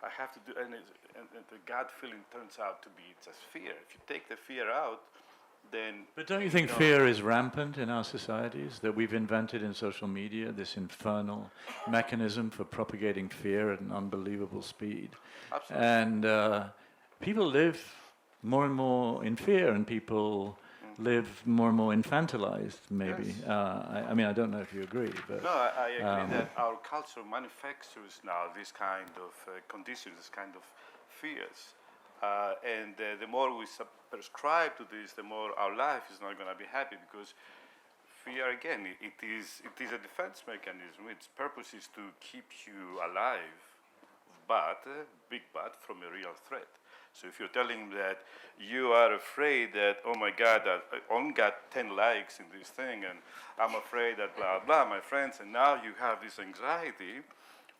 I have to do, and the gut feeling turns out to be just fear. If you take the fear out, then... But don't you think fear is rampant in our societies, that we've invented in social media this infernal mechanism for propagating fear at an unbelievable speed? Absolutely. And people live more and more in fear, and people live more and more infantilized, maybe. Yes. I mean, I don't know if you agree, but... No, I agree that our culture manufactures now this kind of conditions, this kind of fears. And the more we prescribe to this, the more our life is not going to be happy, because fear, again, it is a defense mechanism. Its purpose is to keep you alive, big but, from a real threat. So if you're telling that you are afraid that, oh my God, I only got 10 likes in this thing, and I'm afraid that blah, blah, my friends, and now you have this anxiety,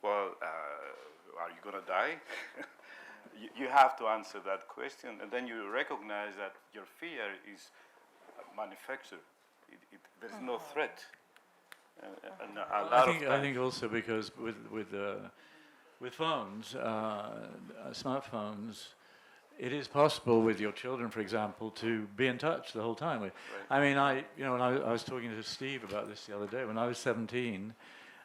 well, are you going to die? You have to answer that question, and then you recognize that your fear is manufactured. There is no threat. And I think also because with phones, smartphones, it is possible with your children, for example, to be in touch the whole time. Right. I mean, when I was talking to Steve about this the other day. When I was 17,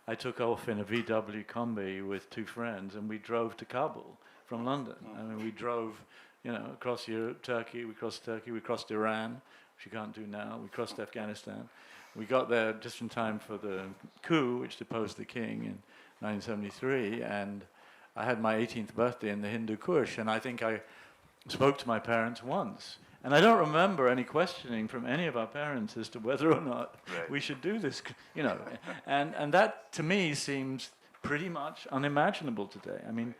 I took off in a VW Combi with two friends, and we drove to Kabul from London. I mean, we drove, across Turkey, we crossed Iran, which you can't do now. We crossed Afghanistan. We got there just in time for the coup, which deposed the king in 1973, and I had my 18th birthday in the Hindu Kush, and I think I spoke to my parents once. And I don't remember any questioning from any of our parents as to whether or not we should do this, you know. And that, to me, seems pretty much unimaginable today. I mean,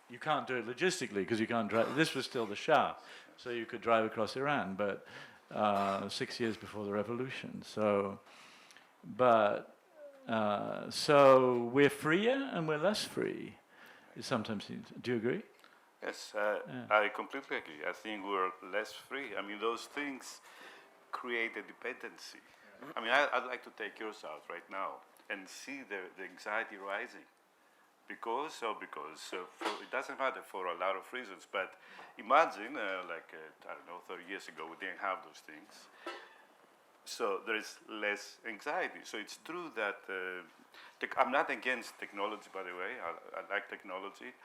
you can't do it logistically because you can't drive. This was still the Shah, so you could drive across Iran, but 6 years before the revolution. So we're freer and we're less free. Sometimes, do you agree? Yes, I completely agree. I think we're less free. I mean, those things create a dependency. I mean, I'd like to take yours out right now and see the anxiety rising. Because it doesn't matter for a lot of reasons, but imagine, I don't know, 30 years ago, we didn't have those things. So there is less anxiety. So it's true that, I'm not against technology, by the way, I like technology,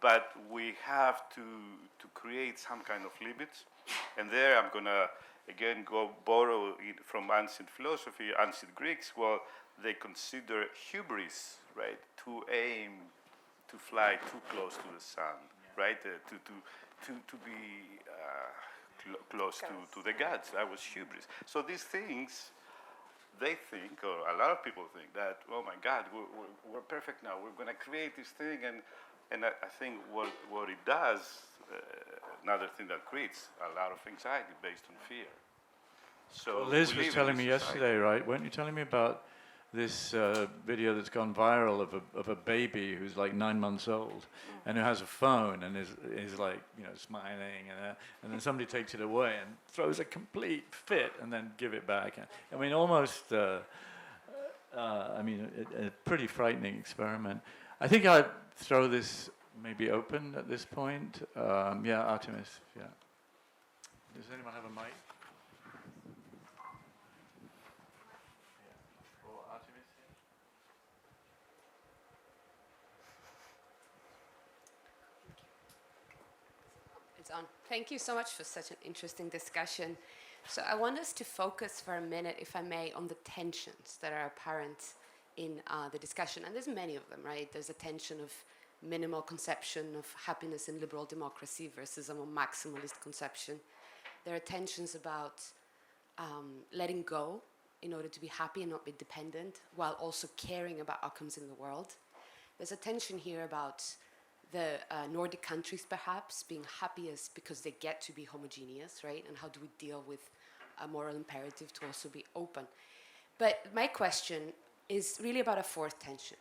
but we have to create some kind of limits. And there I'm gonna, again, borrow it from ancient philosophy, ancient Greeks. Well, they consider hubris, right, to aim to fly too close to the sun, right, to be close to the gods. That was hubris. So these things, they think, or a lot of people think that, oh my God, we're perfect now. We're going to create this thing, and I think what it does, another thing that creates a lot of anxiety based on fear. So well, Liz was telling me yesterday, right? Weren't you telling me about this video that's gone viral of a baby who's like 9 months old and who has a phone and is like, you know, smiling, and then somebody takes it away and throws a complete fit and then give it back. I mean, almost, a pretty frightening experiment. I think I'd throw this maybe open at this point. Artemis, yeah. Does anyone have a mic? On. Thank you so much for such an interesting discussion. So I want us to focus for a minute, if I may, on the tensions that are apparent in the discussion. And there's many of them, right? There's a tension of minimal conception of happiness in liberal democracy versus a more maximalist conception. There are tensions about letting go in order to be happy and not be dependent, while also caring about outcomes in the world. There's a tension here about the Nordic countries perhaps being happiest because they get to be homogeneous, right? And how do we deal with a moral imperative to also be open? But my question is really about a fourth tension,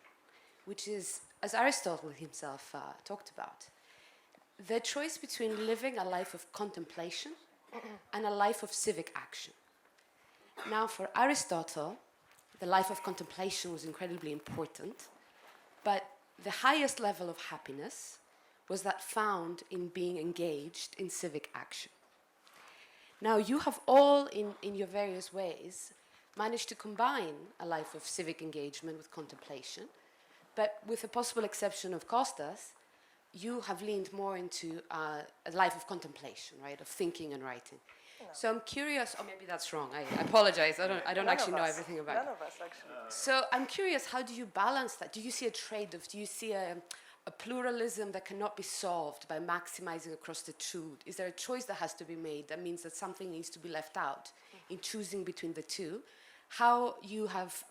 which is, as Aristotle himself talked about, the choice between living a life of contemplation and a life of civic action. Now, for Aristotle, the life of contemplation was incredibly important, but the highest level of happiness was that found in being engaged in civic action. Now, you have all, in your various ways, managed to combine a life of civic engagement with contemplation, but with the possible exception of Costa's, you have leaned more into a life of contemplation, right, of thinking and writing. No. So I'm curious, or maybe that's wrong, I apologize, I don't actually know everything about it. None of us, actually. So I'm curious, how do you balance that? Do you see a trade-off? Do you see a pluralism that cannot be solved by maximizing across the truth? Is there a choice that has to be made that means that something needs to be left out in choosing between the two? How you have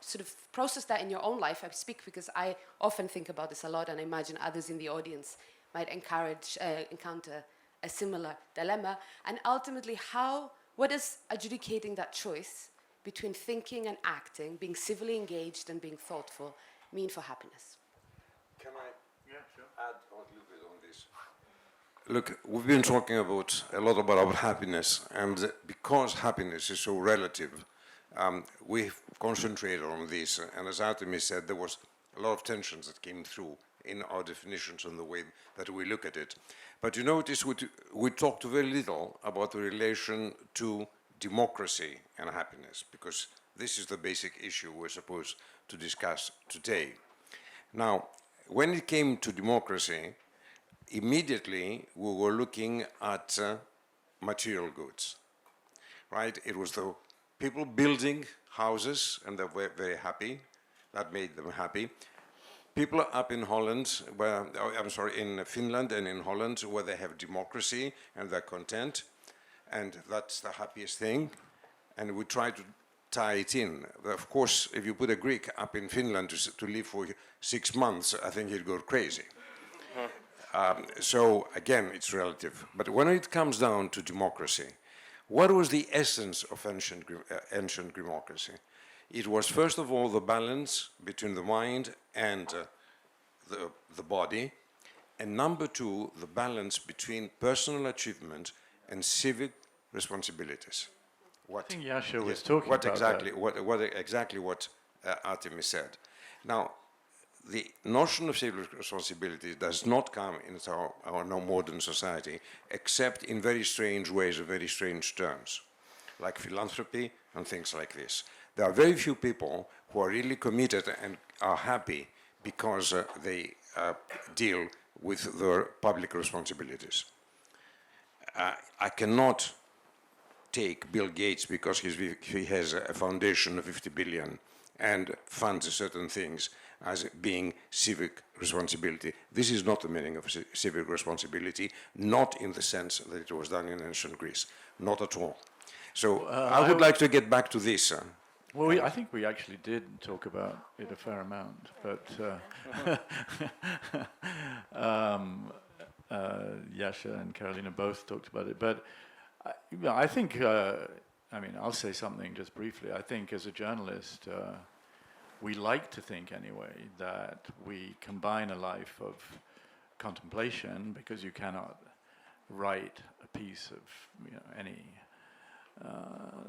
sort of processed that in your own life? I speak because I often think about this a lot, and I imagine others in the audience might encounter a similar dilemma. And ultimately, what does adjudicating that choice between thinking and acting, being civilly engaged and being thoughtful, mean for happiness? Can I add a little bit on this? Look, we've been talking a lot about happiness, and because happiness is so relative, we've concentrated on this. And as Artemis said, there was a lot of tensions that came through in our definitions and the way that we look at it. But you notice we talked very little about the relation to democracy and happiness, because this is the basic issue we're supposed to discuss today. Now, when it came to democracy, immediately we were looking at material goods. right? It was the people building houses, and they were very happy. That made them happy. People up in Holland, in Finland and in Holland, where they have democracy and they're content, and that's the happiest thing. And we try to tie it in. Of course, if you put a Greek up in Finland to live for 6 months, I think he'd go crazy. So again, it's relative. But when it comes down to democracy, what was the essence of ancient democracy? It was, first of all, the balance between the mind and the body, and number two, the balance between personal achievement and civic responsibilities. I think Yascha was talking about what Artemis said. Now, the notion of civic responsibility does not come into our modern society except in very strange ways, or very strange terms, like philanthropy and things like this. There are very few people who are really committed and are happy because they deal with their public responsibilities. I cannot take Bill Gates because he has a foundation of 50 billion and funds certain things as being civic responsibility. This is not the meaning of civic responsibility, not in the sense that it was done in ancient Greece, not at all. So I would like to get back to this. Well, I think we actually did talk about it a fair amount, but Yascha and Karolina both talked about it. But I think, I'll say something just briefly. I think as a journalist, we like to think anyway that we combine a life of contemplation, because you cannot write a piece of any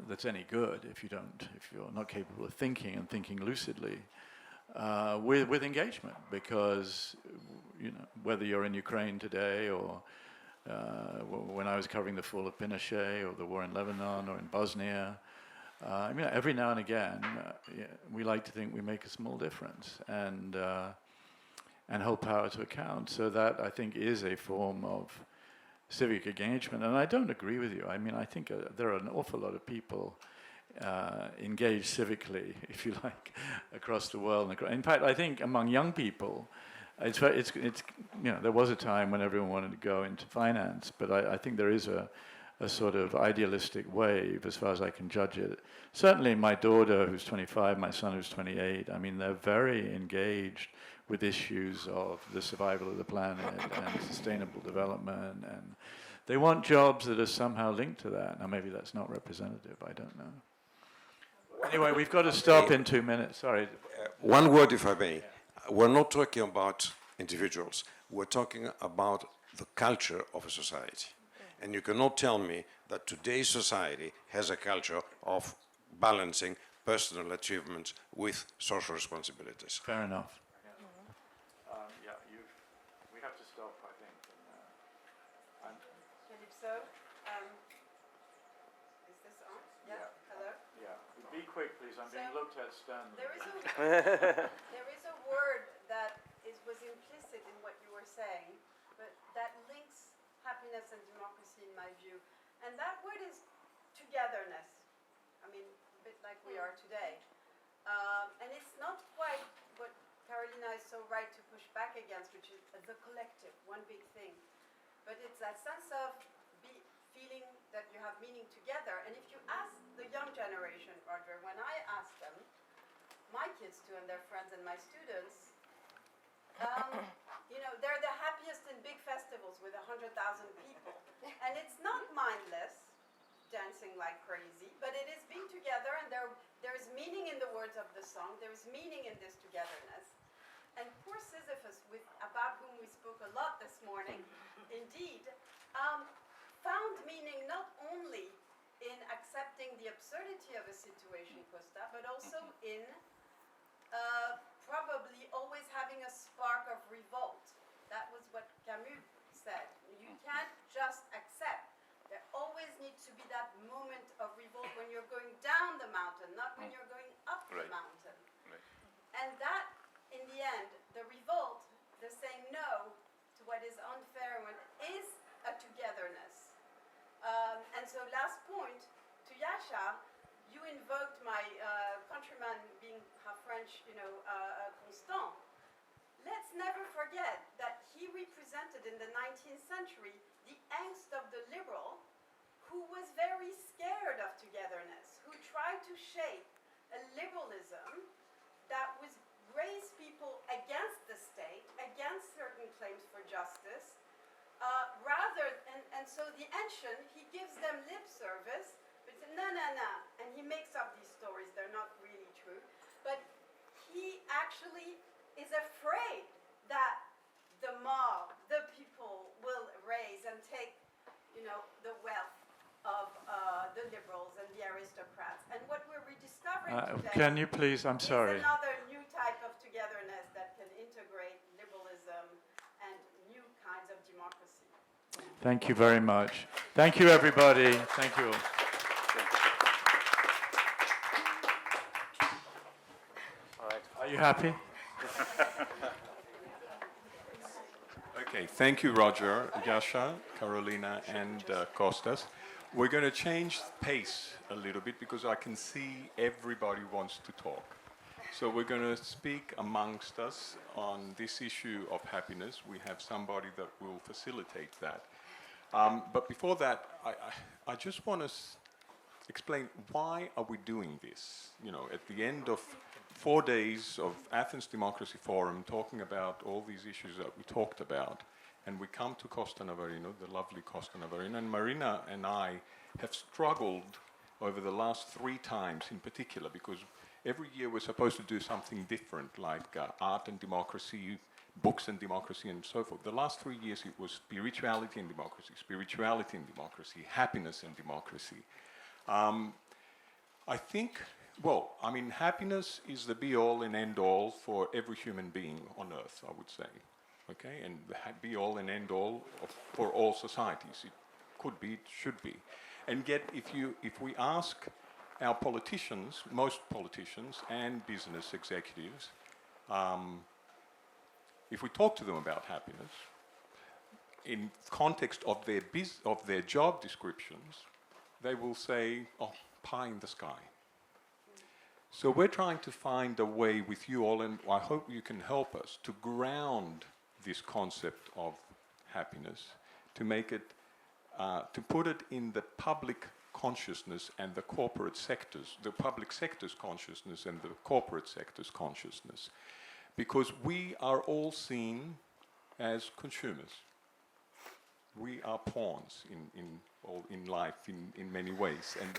that's any good if you're not capable of thinking and thinking lucidly, with engagement, because whether you're in Ukraine today or when I was covering the fall of Pinochet or the war in Lebanon or in Bosnia, every now and again we like to think we make a small difference and hold power to account. So that, I think, is a form of civic engagement. And I don't agree with you. I think there are an awful lot of people engaged civically, if you like, across the world. In fact, I think among young people, it's there was a time when everyone wanted to go into finance, but I think there is a sort of idealistic wave, as far as I can judge it. Certainly my daughter, who's 25, my son, who's 28, they're very engaged with issues of the survival of the planet and sustainable development, and they want jobs that are somehow linked to that. Now, maybe that's not representative, I don't know. Anyway, we've got to stop in 2 minutes, sorry. One word, if I may. We're not talking about individuals. We're talking about the culture of a society. And you cannot tell me that today's society has a culture of balancing personal achievements with social responsibilities. Fair enough. We have to stop, I think. Calypso, is this on? Yeah. Hello? Yeah. Be quick, please. I'm being looked at sternly. There is a word that was implicit in what you were saying, but that links happiness and democracy in my view. And that word is togetherness. A bit like we are today. And it's not quite what Karolina is so right to push back against, which is the collective, one big thing. But it's that sense of feeling that you have meaning together. And if you ask the young generation, Roger, when I ask them, my kids too, and their friends and my students, they're the happiest in big festivals with 100,000 people. And it's not mindless, dancing like crazy, but it is being together, and there is meaning in the words of the song, there is meaning in this togetherness. And poor Sisyphus, about whom we spoke a lot this morning, indeed, found meaning not only in accepting the absurdity of a situation, Costa, but also in probably always having a spark of revolt. That was what Camus said. You can't just accept. There always needs to be that moment of revolt when you're going down the mountain, not when you're going up the mountain. Right. And that, in the end, the revolt, the saying no to what is unfair, is a togetherness. And so last point, to Yascha, you invoked my countryman being half French, Constant. Let's never forget that he represented in the 19th century the angst of the liberal who was very scared of togetherness, who tried to shape a liberalism that would raise people against the state, against certain claims for justice, and so the ancient, he gives them lip service, but he says, no, and he makes up these stories, they're not really true, but he actually is afraid that the mob, the people will raise and take, the wealth of the liberals and the aristocrats. And what we're rediscovering today can you please, I'm sorry. is another new type of togetherness that can integrate liberalism and new kinds of democracy. Thank you very much. Thank you, everybody. Thank you all. All right. Are you happy? Okay, thank you, Roger, Yascha, Karolina, and Costas. We're going to change pace a little bit because I can see everybody wants to talk. So we're going to speak amongst us on this issue of happiness. We have somebody that will facilitate that. But before that, I just want to explain why are we doing this? At the end of 4 days of Athens Democracy Forum, talking about all these issues that we talked about, and we come to Costa Navarino, the lovely Costa Navarino, and Marina and I have struggled over the last 3 times in particular, because every year we're supposed to do something different, like art and democracy, books and democracy, and so forth. The last 3 years it was spirituality and democracy, happiness and democracy. I think, happiness is the be-all and end-all for every human being on earth, I would say. Okay, and the be-all and end-all for all societies. It could be, it should be. And yet, if we ask our politicians, most politicians and business executives, if we talk to them about happiness, in context of their job descriptions, they will say, "Oh, pie in the sky." So we're trying to find a way with you all, and I hope you can help us to ground this concept of happiness, to make it, to put it in the public consciousness and the corporate sectors, the public sector's consciousness and the corporate sector's consciousness, because we are all seen as consumers. We are pawns in life in many ways, and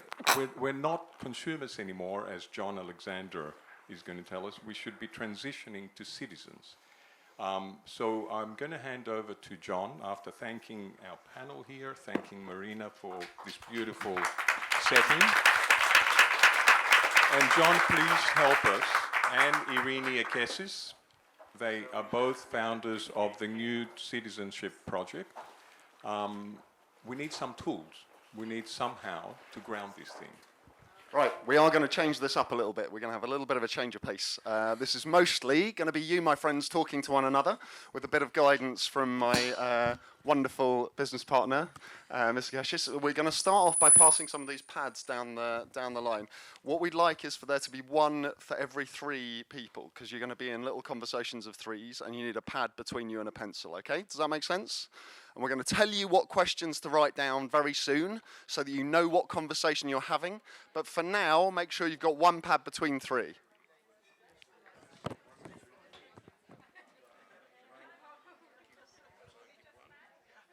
we're not consumers anymore, as John Alexander is going to tell us. We should be transitioning to citizens. So I'm going to hand over to John after thanking our panel here, thanking Marina for this beautiful setting. And John, please help us, and Irini Akesis. They are both founders of the new Citizenship project. We need some tools. We need somehow to ground this thing. Right, we are going to change this up a little bit. We're going to have a little bit of a change of pace. This is mostly going to be you, my friends, talking to one another with a bit of guidance from my wonderful business partner, Mr. Yascha. We're going to start off by passing some of these pads down the line. What we'd like is for there to be one for every 3 people, because you're going to be in little conversations of 3s, and you need a pad between you and a pencil, okay? Does that make sense? And we're going to tell you what questions to write down very soon so that you know what conversation you're having. But for now, make sure you've got one pad between 3.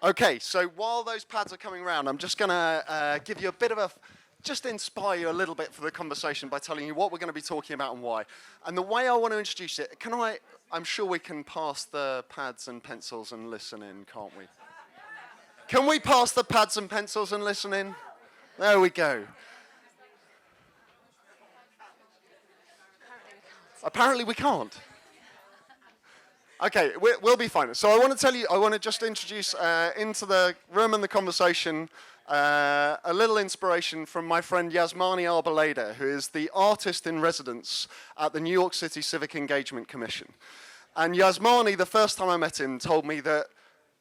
Okay, so while those pads are coming around, I'm just going to give you a bit of just inspire you a little bit for the conversation by telling you what we're going to be talking about and why. And the way I want to introduce it, I'm sure we can pass the pads and pencils and listen in, can't we? Can we pass the pads and pencils and listen in? There we go. Apparently we can't. Okay, we'll be fine. So I want to just introduce into the room and the conversation a little inspiration from my friend Yasmani Arboleda, who is the artist in residence at the New York City Civic Engagement Commission. And Yasmani, the first time I met him, told me that,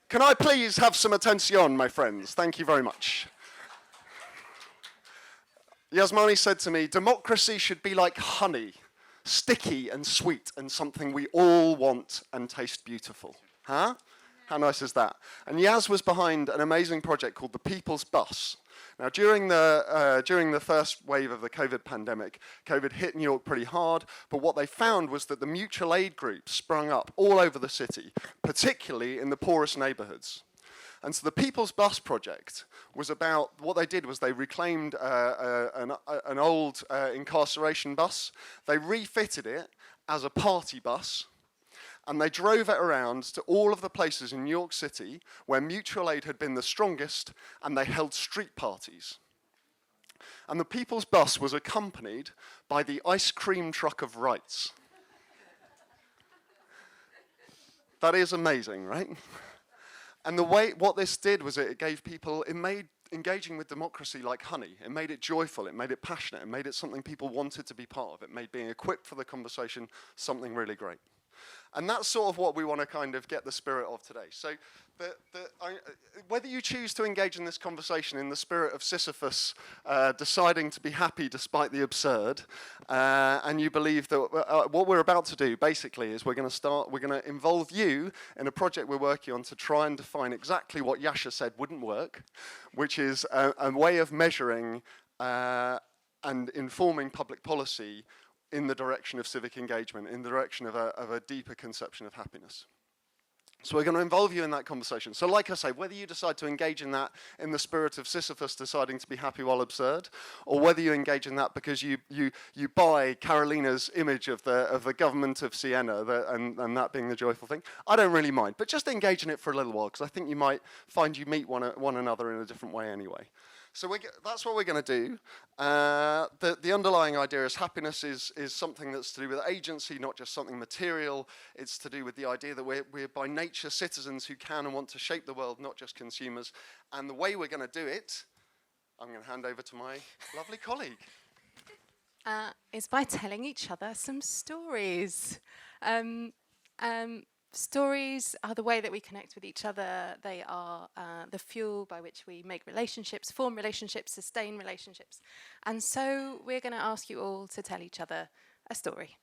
"Can I please have some attention, my friends? Thank you very much." Yasmani said to me, democracy should be like honey, sticky and sweet and something we all want and taste beautiful. Huh? How nice is that? And Yas was behind an amazing project called the People's Bus. Now, during the first wave of the COVID pandemic, COVID hit New York pretty hard, but what they found was that the mutual aid groups sprung up all over the city, particularly in the poorest neighborhoods. And so the People's Bus project was about, what they did was they reclaimed an old incarceration bus, they refitted it as a party bus, and they drove it around to all of the places in New York City where mutual aid had been the strongest, and they held street parties. And the People's Bus was accompanied by the ice cream truck of rights. That is amazing, right? And what this did was it made engaging with democracy like honey. It made it joyful, it made it passionate, it made it something people wanted to be part of. It made being equipped for the conversation something really great. And that's sort of what we want to kind of get the spirit of today. So whether you choose to engage in this conversation in the spirit of Sisyphus deciding to be happy despite the absurd, and you believe that what we're about to do basically is we're going to involve you in a project we're working on to try and define exactly what Yascha said wouldn't work, which is a way of measuring and informing public policy in the direction of civic engagement, in the direction of a deeper conception of happiness. So we're going to involve you in that conversation. So like I say, whether you decide to engage in that in the spirit of Sisyphus deciding to be happy while absurd, or whether you engage in that because you buy Karolina's image of the government of Siena and that being the joyful thing, I don't really mind. But just engage in it for a little while, because I think you might find you meet one another in a different way anyway. So that's what we're going to do. The underlying idea is happiness is something that's to do with agency, not just something material. It's to do with the idea that we're by nature citizens who can and want to shape the world, not just consumers. And the way we're going to do it, I'm going to hand over to my lovely colleague. Is by telling each other some stories. Stories are the way that we connect with each other. They are the fuel by which we make relationships, form relationships, sustain relationships. And so we're going to ask you all to tell each other a story.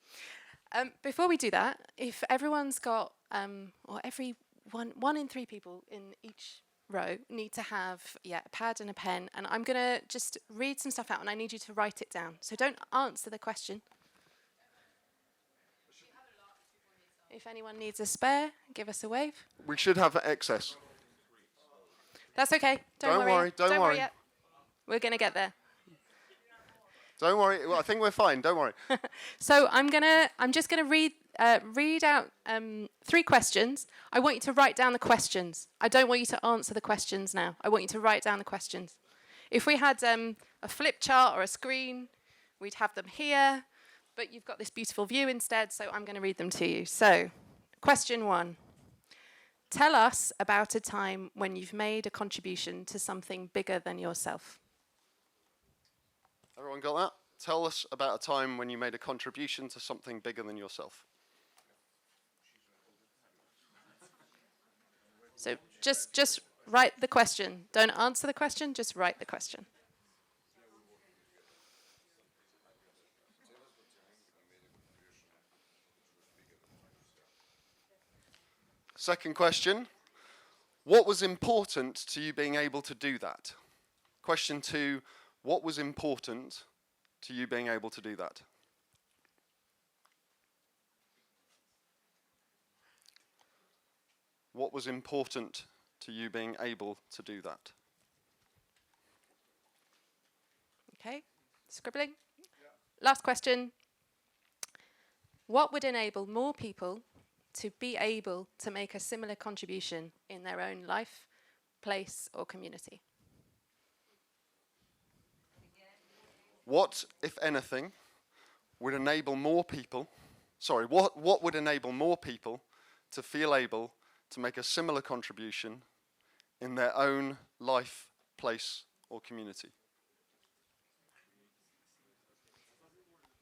Before we do that, if everyone's got, or every one in three people in each row need to have a pad and a pen, and I'm going to just read some stuff out and I need you to write it down. So don't answer the question. If anyone needs a spare, give us a wave. We should have excess. That's okay. Don't worry. Don't worry yet. We're going to get there. Don't worry. Well, I think we're fine. Don't worry. So I'm just gonna read out 3 questions. I want you to write down the questions. I don't want you to answer the questions now. I want you to write down the questions. If we had a flip chart or a screen, we'd have them here. But you've got this beautiful view instead, so I'm going to read them to you. So, question 1. Tell us about a time when you've made a contribution to something bigger than yourself. Everyone got that? Tell us about a time when you made a contribution to something bigger than yourself. So, just write the question. Don't answer the question, just write the question. Second question, what was important to you being able to do that? Question 2, what was important to you being able to do that? What was important to you being able to do that? Okay, scribbling. Yeah. Last question. What would enable more people to be able to make a similar contribution in their own life, place, or community? What, if anything, would enable more people, what would enable more people to feel able to make a similar contribution in their own life, place, or community?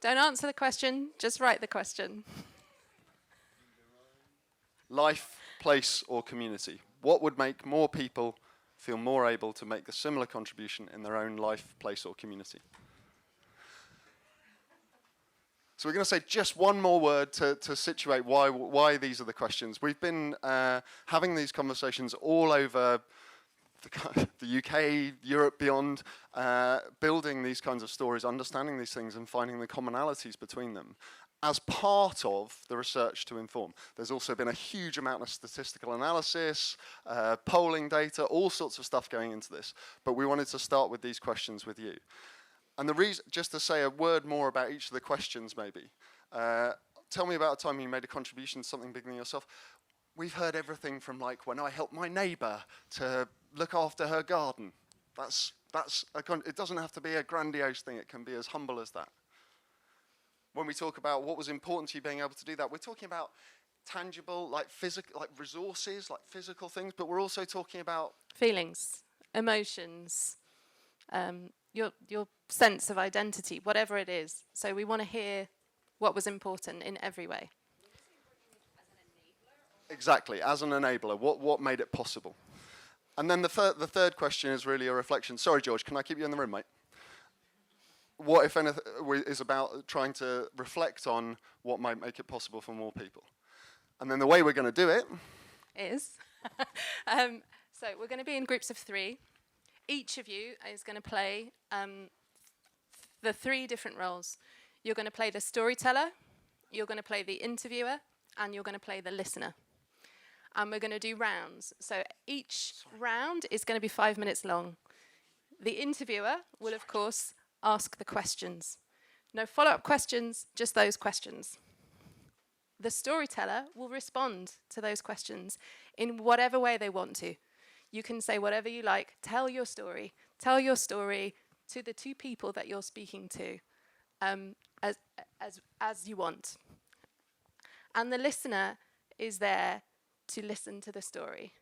Don't answer the question, just write the question. Life, place, or community. What would make more people feel more able to make a similar contribution in their own life, place, or community? So we're going to say just one more word to situate why these are the questions. We've been having these conversations all over the UK, Europe, beyond, building these kinds of stories, understanding these things and finding the commonalities between them as part of the research to inform. There's also been a huge amount of statistical analysis, polling data, all sorts of stuff going into this. But we wanted to start with these questions with you. And the reason, just to say a word more about each of the questions maybe. Tell me about a time you made a contribution to something bigger than yourself. We've heard everything from like when I helped my neighbour to look after her garden. It doesn't have to be a grandiose thing. It can be as humble as that. When we talk about what was important to you being able to do that, we're talking about tangible, like physical, like resources, like physical things, but we're also talking about feelings, emotions, your sense of identity, whatever it is. So we want to hear what was important in every way. Exactly, as an enabler, what made it possible? And then the third question is really a reflection. Sorry, George, can I keep you in the room, mate? What, if anything, is about trying to reflect on what might make it possible for more people. And then the way we're going to do it is, so we're going to be in groups of 3. Each of you is going to play the 3 different roles. You're going to play the storyteller, you're going to play the interviewer, and you're going to play the listener. And we're going to do rounds. So each round is going to be 5 minutes long. The interviewer will, of course, ask the questions. No follow-up questions, just those questions. The storyteller will respond to those questions in whatever way they want to. You can say whatever you like. Tell your story. Tell your story to the 2 people that you're speaking to, as you want. And the listener is there to listen to the story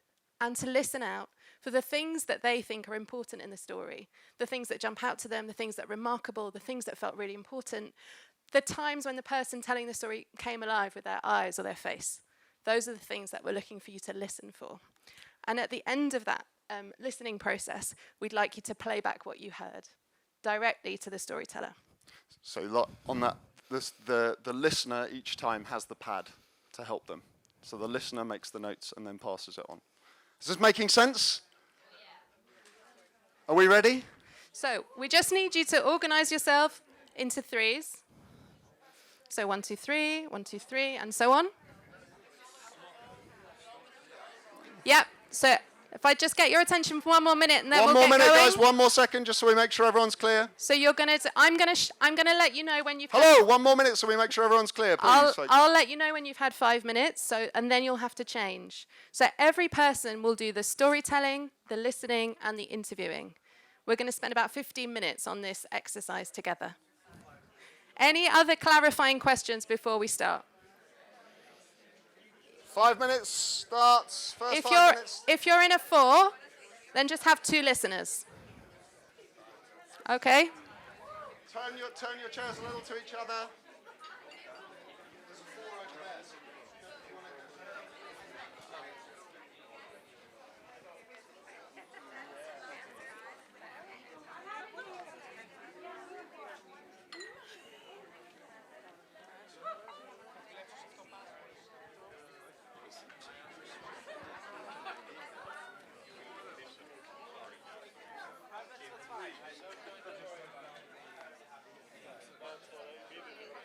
and to listen out for the things that they think are important in the story, the things that jump out to them, the things that are remarkable, the things that felt really important, the times when the person telling the story came alive with their eyes or their face. Those are the things that we're looking for you to listen for. And at the end of that listening process, we'd like you to play back what you heard directly to the storyteller. So on that, the listener each time has the pad to help them. So the listener makes the notes and then passes it on. Is this making sense? Are we ready? So we just need you to organize yourself into 3s. So 1, 2, 3, 1, 2, 3, and so on. Yep. So if I just get your attention for 1 more minute, and then we'll get going. 1 more minute, guys. 1 more second, just so we make sure everyone's clear. So you're gonna. I'm gonna let you know when you've. Hello. 1 more minute, so we make sure everyone's clear, please. I'll let you know when you've had 5 minutes. So and then you'll have to change. So every person will do the storytelling, the listening, and the interviewing. We're going to spend about 15 minutes on this exercise together. Any other clarifying questions before we start? 5 minutes starts. First 5 minutes. If you're in a 4, then just have 2 listeners. Okay? Turn your chairs a little to each other. There's a 4 over there. So if you want to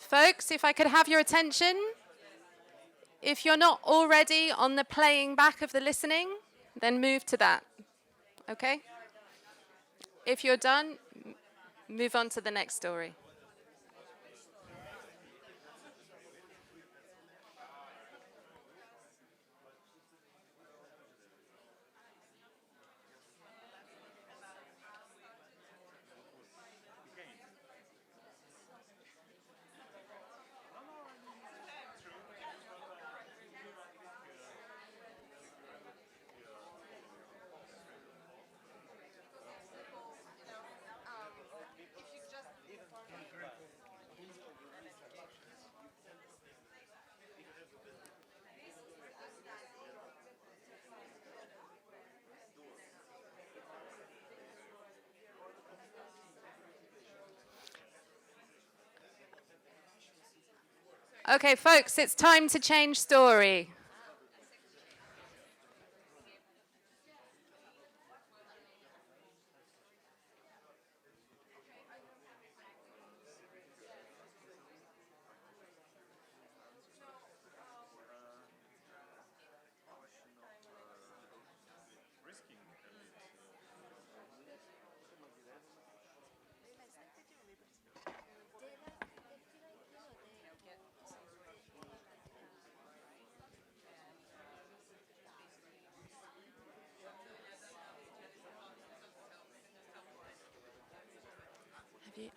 Folks, if I could have your attention. If you're not already on the playing back of the listening, then move to that. Okay? If you're done, move on to the next story. Okay, folks, it's time to change story.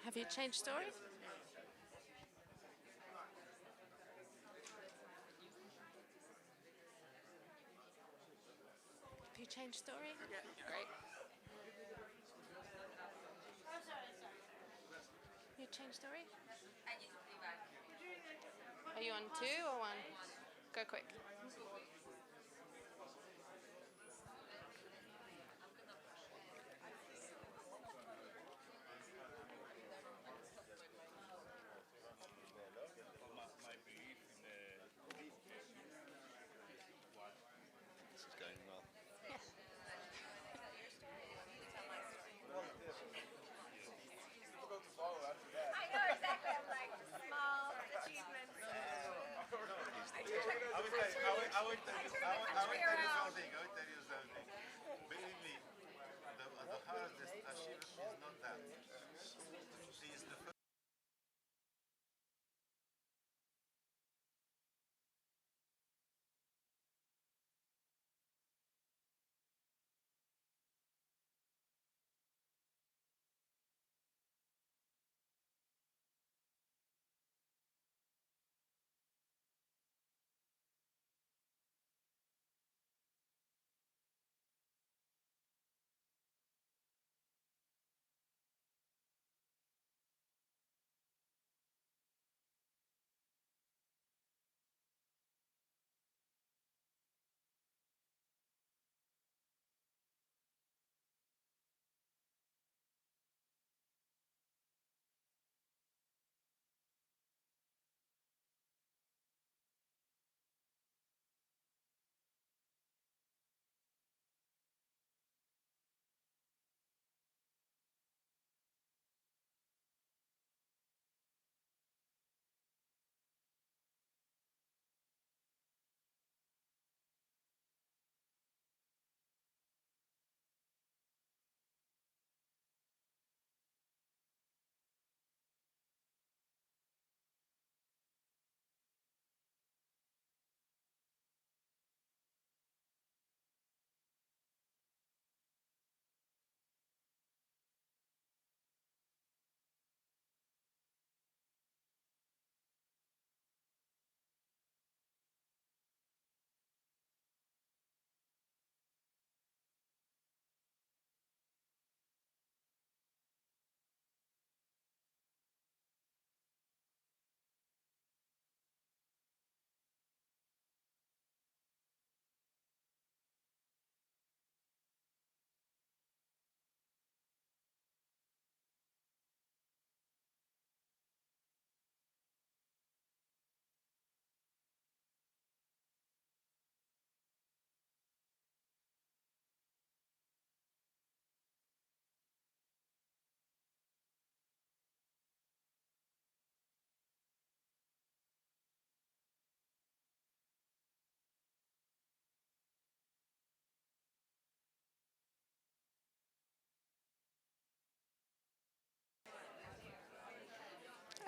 Have you changed story? Have you changed story? Yeah. Great. You changed story? Are you on 2 or 1? Go quick.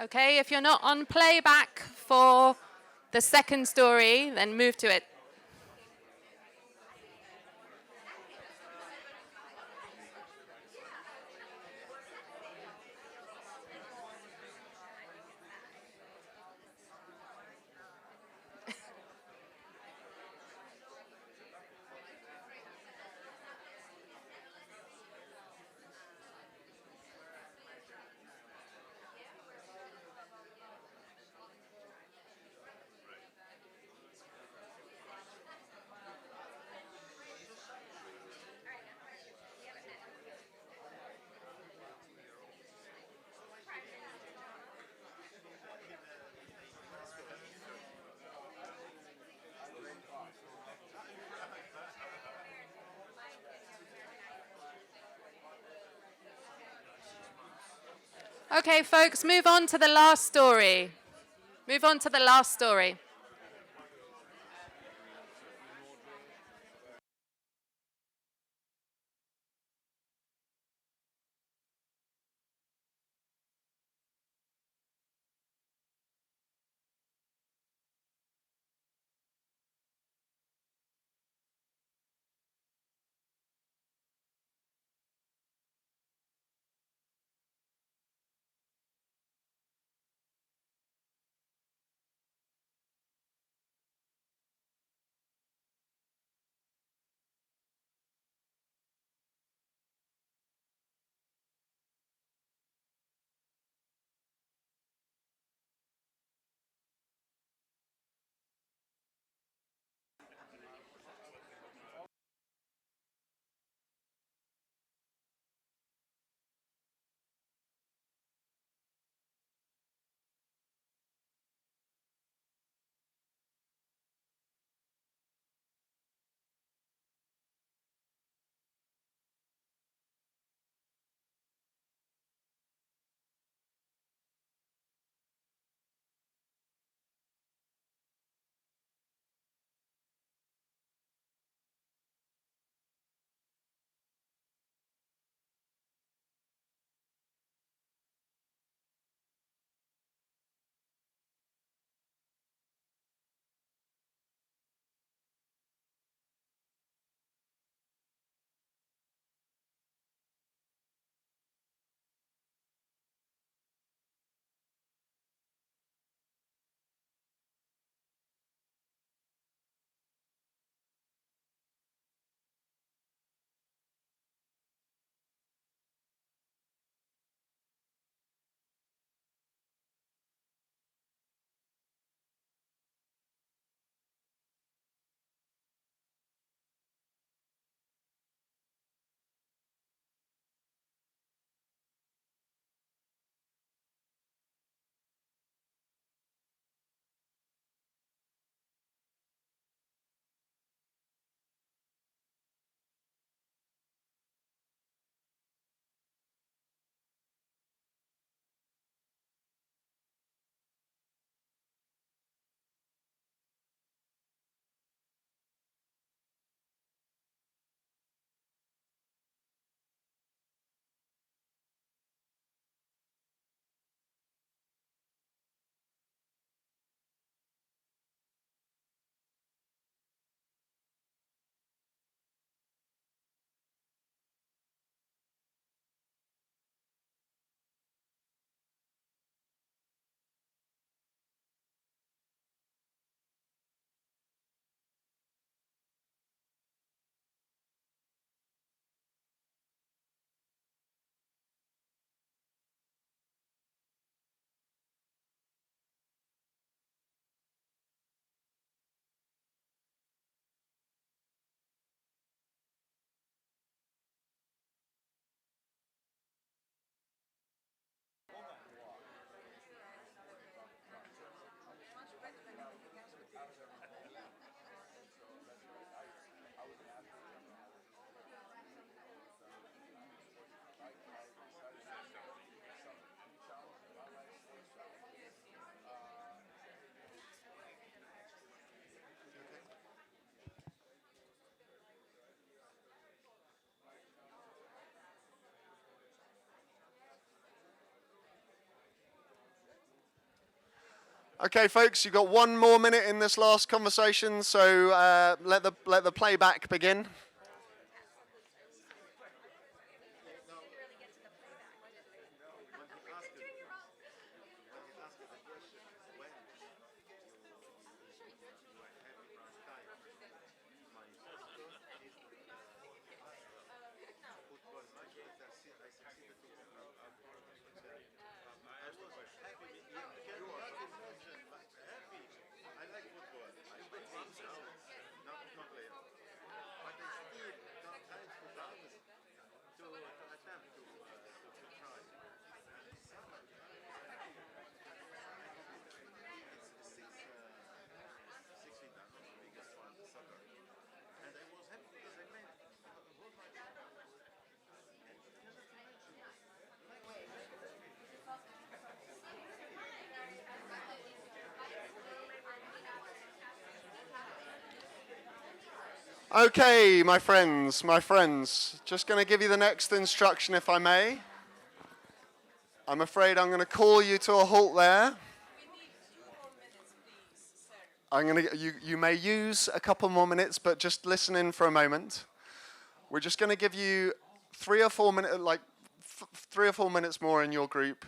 Okay, if you're not on playback for the second story, then move to it. Okay, folks, move on to the last story. Move on to the last story. Okay, folks, you've got 1 more minute in this last conversation, so let the playback begin. Okay, my friends, just going to give you the next instruction, if I may. I'm afraid I'm going to call you to a halt there. You may use a couple more minutes, but just listen in for a moment. We're just going to give you 3 or 4 minutes, 3 or 4 minutes more in your group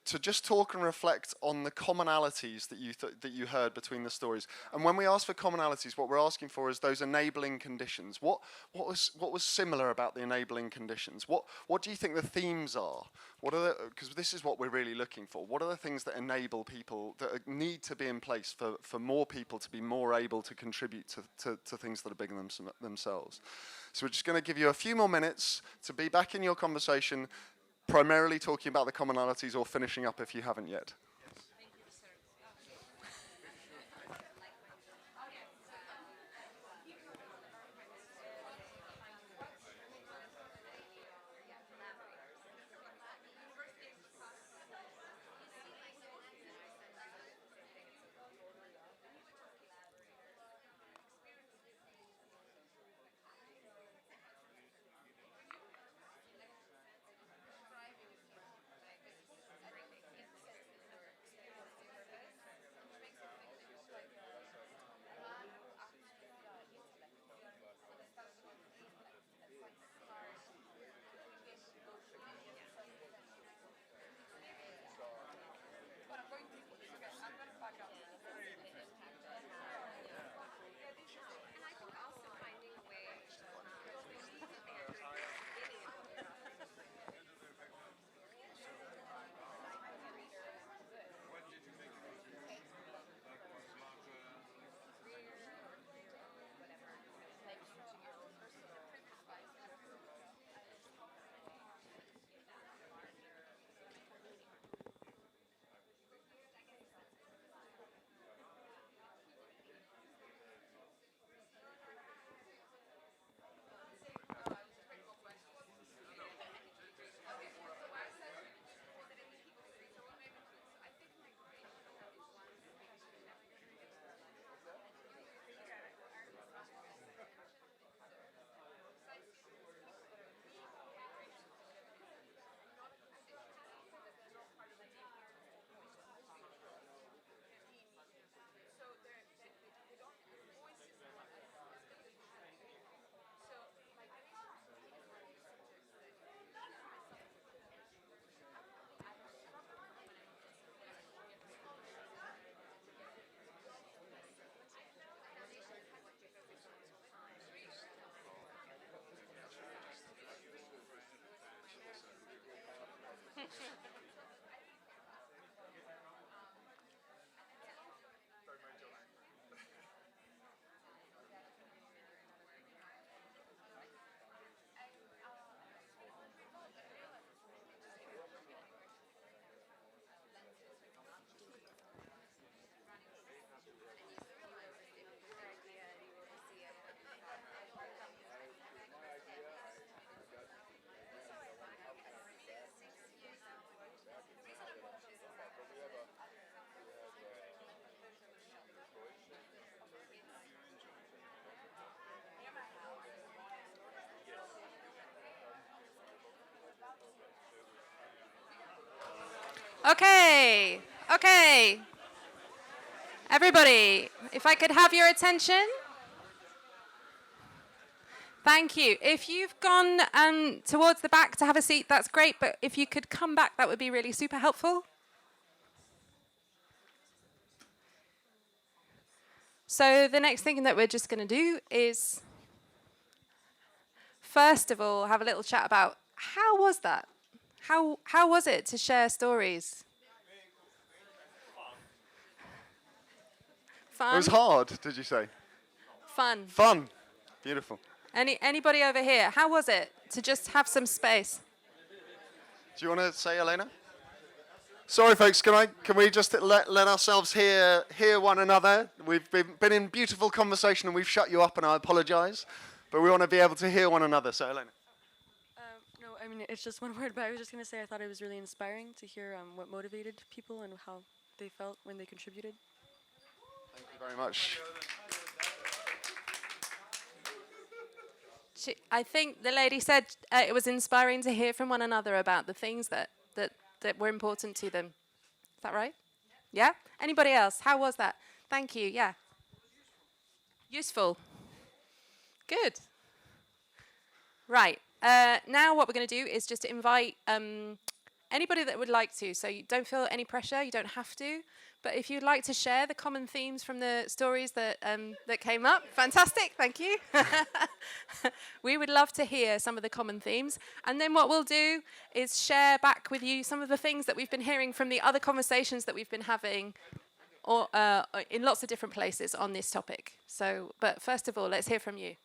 to just talk and reflect on the commonalities that you heard between the stories. And when we ask for commonalities, what we're asking for is those enabling conditions. What was similar about the enabling conditions? What do you think the themes are? Because this is what we're really looking for. What are the things that enable people, that need to be in place for more people to be more able to contribute to things that are bigger than themselves? So we're just going to give you a few more minutes to be back in your conversation, primarily talking about the commonalities or finishing up if you haven't yet. Okay. Everybody, if I could have your attention. Thank you. If you've gone towards the back to have a seat, that's great, but if you could come back, that would be really super helpful. So the next thing that we're just going to do is, first of all, have a little chat about how was that? How was it to share stories? Fun? It was hard, did you say? Fun. Fun. Beautiful. Anybody over here? How was it to just have some space? Do you want to say, Elena? Sorry, folks. Can we just let ourselves hear one another? We've been in beautiful conversation and we've shut you up, and I apologise, but we want to be able to hear one another. So, Elena. No, I mean it's just one word, but I was just going to say I thought it was really inspiring to hear what motivated people and how they felt when they contributed. Thank you very much. I think the lady said it was inspiring to hear from one another about the things that were important to them. Is that right? Yeah? Anybody else? How was that? Thank you. Yeah. Useful. Good. Right. Now what we're going to do is just invite anybody that would like to. So you don't feel any pressure. You don't have to. But if you'd like to share the common themes from the stories that came up, fantastic, thank you. We would love to hear some of the common themes. And then what we'll do is share back with you some of the things that we've been hearing from the other conversations that we've been having or in lots of different places on this topic. But first of all, let's hear from you.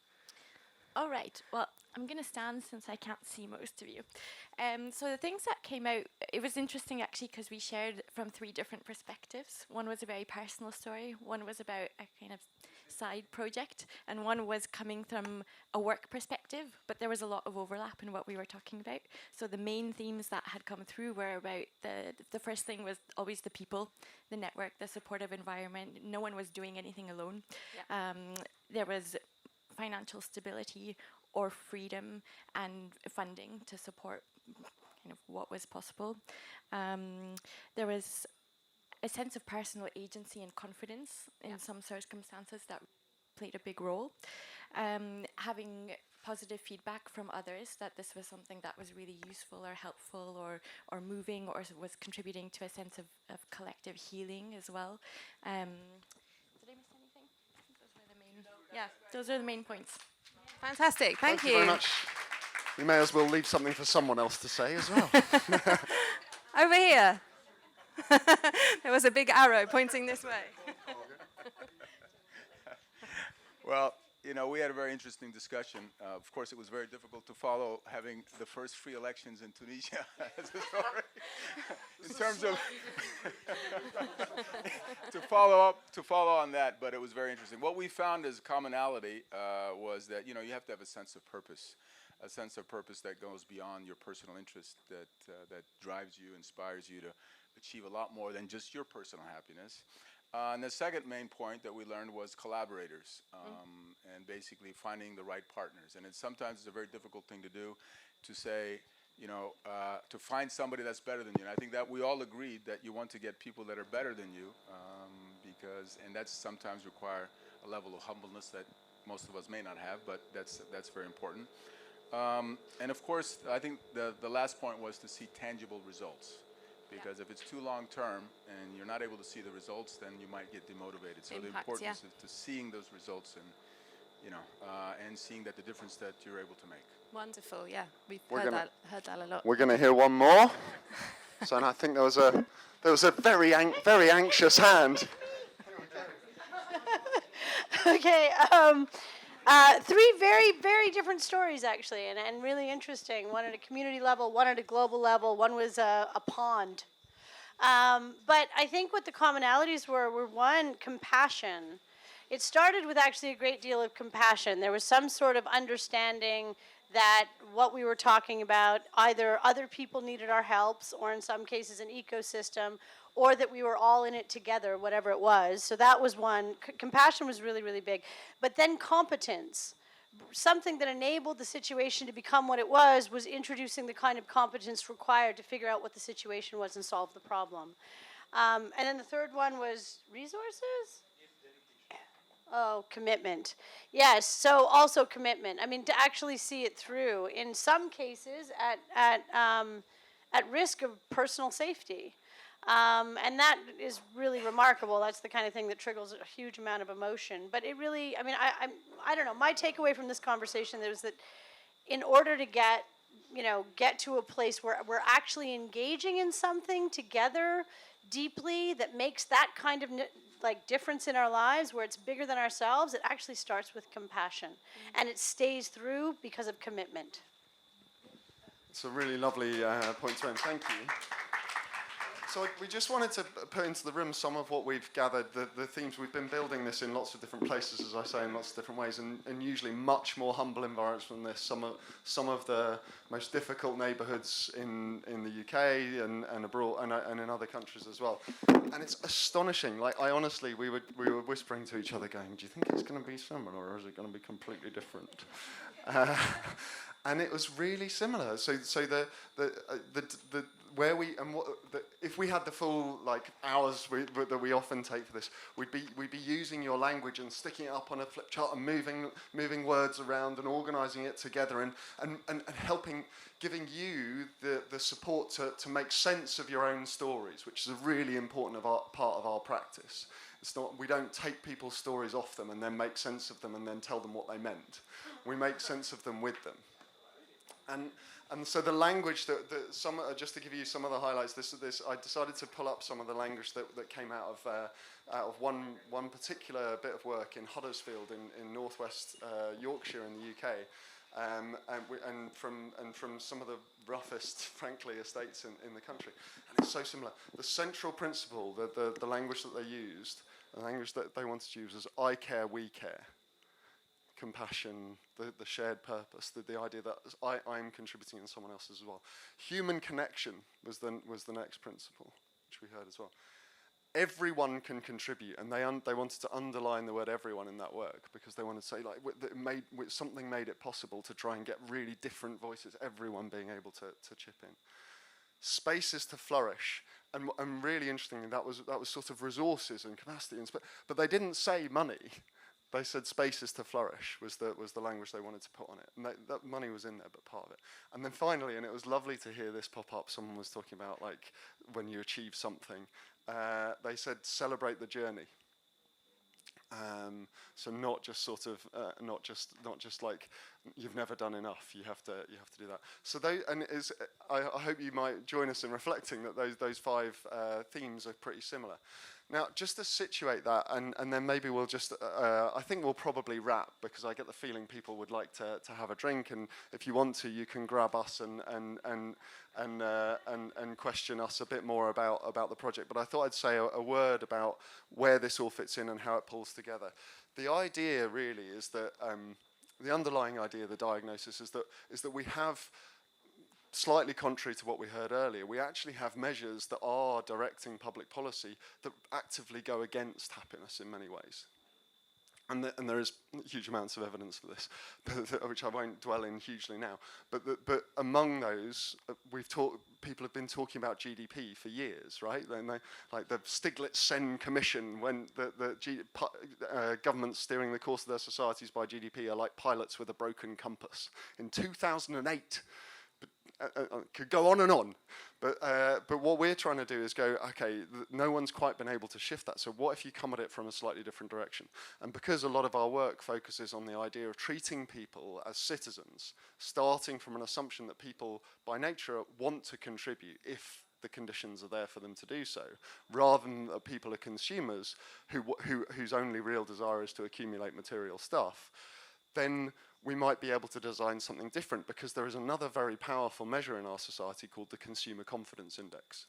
All right, well, I'm going to stand since I can't see most of you. So the things that came out, it was interesting actually because we shared from 3 different perspectives. One was a very personal story, one was about a kind of side project, and one was coming from a work perspective, but there was a lot of overlap in what we were talking about. So the main themes that had come through were about the first thing was always the people, the network, the supportive environment. No one was doing anything alone. Yeah. There was financial stability or freedom and funding to support kind of what was possible. There was a sense of personal agency and confidence in some circumstances that played a big role. Having positive feedback from others that this was something that was really useful or helpful or moving or was contributing to a sense of collective healing as well. Did I miss anything? I think those were the main. Yeah, those are the main points. Fantastic, thank you. Thank you very much. We may as well leave something for someone else to say as well. Over here. There was a big arrow pointing this way. Well, you know, we had a very interesting discussion. Of course, it was very difficult to follow having the first free elections in Tunisia as a story. In terms of to follow on that, but it was very interesting. What we found as commonality was that, you know, you have to have a sense of purpose that goes beyond your personal interest, that drives you, inspires you to achieve a lot more than just your personal happiness. And the second main point that we learned was collaborators, and basically finding the right partners. And sometimes it's a very difficult thing to do, to say, you know, to find somebody that's better than you. And I think that we all agreed that you want to get people that are better than you, and that's sometimes require a level of humbleness that most of us may not have, but that's very important. And of course, I think the last point was to see tangible results. Because if it's too long term and you're not able to see the results, then you might get demotivated. So the importance is to seeing those results and, you know, and seeing that the difference that you're able to make. Wonderful, yeah. We've heard that a lot. We're going to hear one more. So and I think there was a very anxious hand. Okay. 3 very, very different stories, actually, and really interesting. One at a community level, one at a global level, one was a pond. But I think what the commonalities were one, compassion. It started with actually a great deal of compassion. There was some sort of understanding that what we were talking about, either other people needed our helps, or in some cases an ecosystem, or that we were all in it together, whatever it was. So that was one. Compassion was really, really big. But then competence, something that enabled the situation to become what it was introducing the kind of competence required to figure out what the situation was and solve the problem. And then the third one was resources? Oh, commitment. Yes, so also commitment. I mean, to actually see it through, in some cases, at risk of personal safety. And that is really remarkable. That's the kind of thing that triggers a huge amount of emotion. But it really, I mean, I don't know. My takeaway from this conversation was that in order to get to a place where we're actually engaging in something together deeply that makes that kind of difference in our lives, where it's bigger than ourselves, it actually starts with compassion. And it stays through because of commitment. It's a really lovely point to end. Thank you. So we just wanted to put into the room some of what we've gathered, the themes. We've been building this in lots of different places, as I say, in lots of different ways, and usually much more humble environments than this. Some of the most difficult neighbourhoods in the UK and abroad and in other countries as well. And it's astonishing. Like, I honestly, we were whispering to each other, going, "Do you think it's going to be similar, or is it going to be completely different?" And it was really similar. So where we and what if we had the full hours that we often take for this, we'd be using your language and sticking it up on a flip chart and moving words around and organising it together and helping, giving you the support to make sense of your own stories, which is a really important part of our practice. It's not, we don't take people's stories off them and then make sense of them and then tell them what they meant. We make sense of them with them. And so the language just to give you some of the highlights, I decided to pull up some of the language that came out of one particular bit of work in Huddersfield in northwest Yorkshire in the UK, and from some of the roughest, frankly, estates in the country. And it's so similar. The central principle, the language that they used, the language that they wanted to use was "I care, we care." Compassion, the shared purpose, the idea that I'm contributing and someone else as well. Human connection was the next principle, which we heard as well. Everyone can contribute, and they wanted to underline the word "everyone" in that work, because they wanted to say something made it possible to try and get really different voices, everyone being able to chip in. Spaces to flourish, and really interestingly, that was sort of resources and capacity, but they didn't say money. They said spaces to flourish was the language they wanted to put on it. And that money was in there, but part of it. And then finally, and it was lovely to hear this pop up, someone was talking about when you achieve something. They said celebrate the journey. So not just sort of not just like you've never done enough. You have to do that. So I hope you might join us in reflecting that those 5 themes are pretty similar. Now, just to situate that, and then maybe we'll just, I think we'll probably wrap, because I get the feeling people would like to have a drink, and if you want to, you can grab us and question us a bit more about the project. But I thought I'd say a word about where this all fits in and how it pulls together. The idea really is that, the underlying idea of the diagnosis is that we have, slightly contrary to what we heard earlier, we actually have measures that are directing public policy that actively go against happiness in many ways. And there is huge amounts of evidence for this, which I won't dwell in hugely now. But among those, people have been talking about GDP for years, right? Like the Stiglitz-Sen Commission, when governments steering the course of their societies by GDP are like pilots with a broken compass. In 2008, could go on and on, but what we're trying to do is go, okay, no one's quite been able to shift that, so what if you come at it from a slightly different direction? And because a lot of our work focuses on the idea of treating people as citizens, starting from an assumption that people by nature want to contribute if the conditions are there for them to do so, rather than that people are consumers whose only real desire is to accumulate material stuff, then we might be able to design something different, because there is another very powerful measure in our society called the Consumer Confidence Index.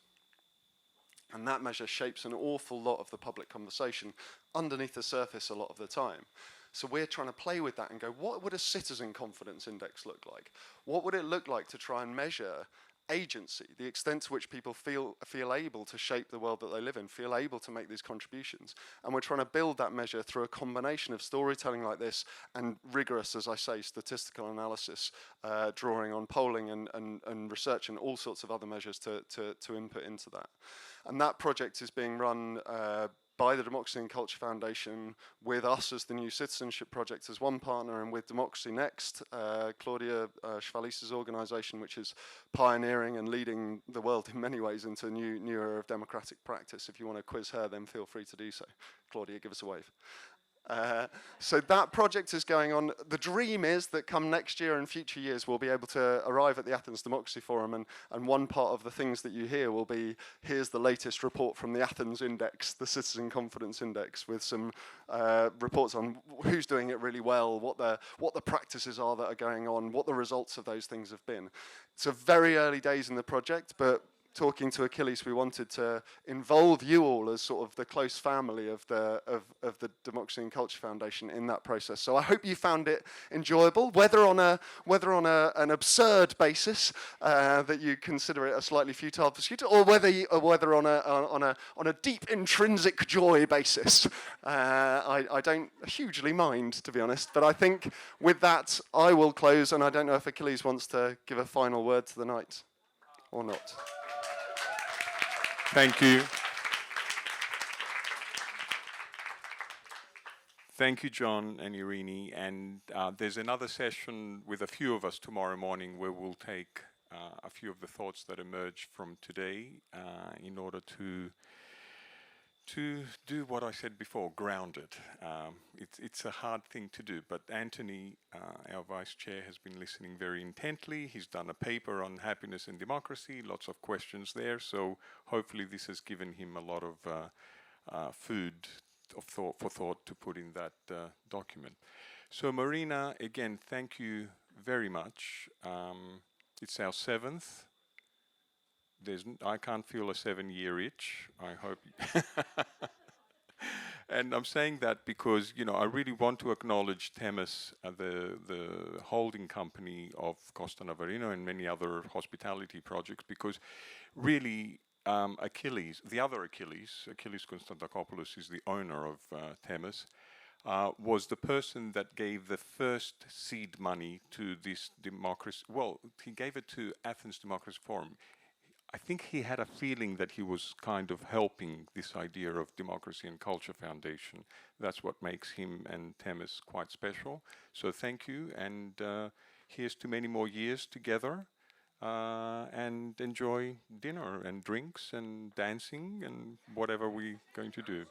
And that measure shapes an awful lot of the public conversation underneath the surface a lot of the time. So we're trying to play with that and go, what would a citizen confidence index look like? What would it look like to try and measure agency, the extent to which people feel able to shape the world that they live in, feel able to make these contributions. And we're trying to build that measure through a combination of storytelling like this and rigorous, as I say, statistical analysis, drawing on polling and research and all sorts of other measures to input into that. And that project is being run by the Democracy and Culture Foundation, with us as the new Citizenship Project as one partner, and with Democracy Next, Claudia Schwalis's organisation, which is pioneering and leading the world in many ways into a new era of democratic practice. If you want to quiz her, then feel free to do so. Claudia, give us a wave. So that project is going on. The dream is that come next year and future years, we'll be able to arrive at the Athens Democracy Forum, and one part of the things that you hear will be, here's the latest report from the Athens Index, the Citizen Confidence Index, with some reports on who's doing it really well, what the practices are that are going on, what the results of those things have been. It's a very early days in the project, but talking to Achilles, we wanted to involve you all as sort of the close family of the Democracy and Culture Foundation in that process. So I hope you found it enjoyable, whether on an absurd basis that you consider it a slightly futile pursuit, or whether on a deep intrinsic joy basis. I don't hugely mind, to be honest. But I think with that, I will close, and I don't know if Achilles wants to give a final word to the night or not. Thank you. Thank you, John and Irini. And there's another session with a few of us tomorrow morning where we'll take a few of the thoughts that emerge from today in order to do what I said before, grounded. It's a hard thing to do, but Anthony, our vice chair, has been listening very intently. He's done a paper on happiness and democracy, lots of questions there, so hopefully this has given him a lot of food for thought to put in that document. So Marina, again, thank you very much. It's our 7th. I can't feel a 7-year itch. I hope. And I'm saying that because, I really want to acknowledge Themis, the holding company of Costa, Navarino, and many other hospitality projects, because really Achilles, the other Achilles Konstantakopoulos is the owner of Themis, was the person that gave the first seed money to this democracy. Well, he gave it to Athens Democracy Forum. I think he had a feeling that he was kind of helping this idea of Democracy and Culture Foundation. That's what makes him and Themis quite special. So thank you, and here's to many more years together, and enjoy dinner and drinks and dancing and whatever we're going to do.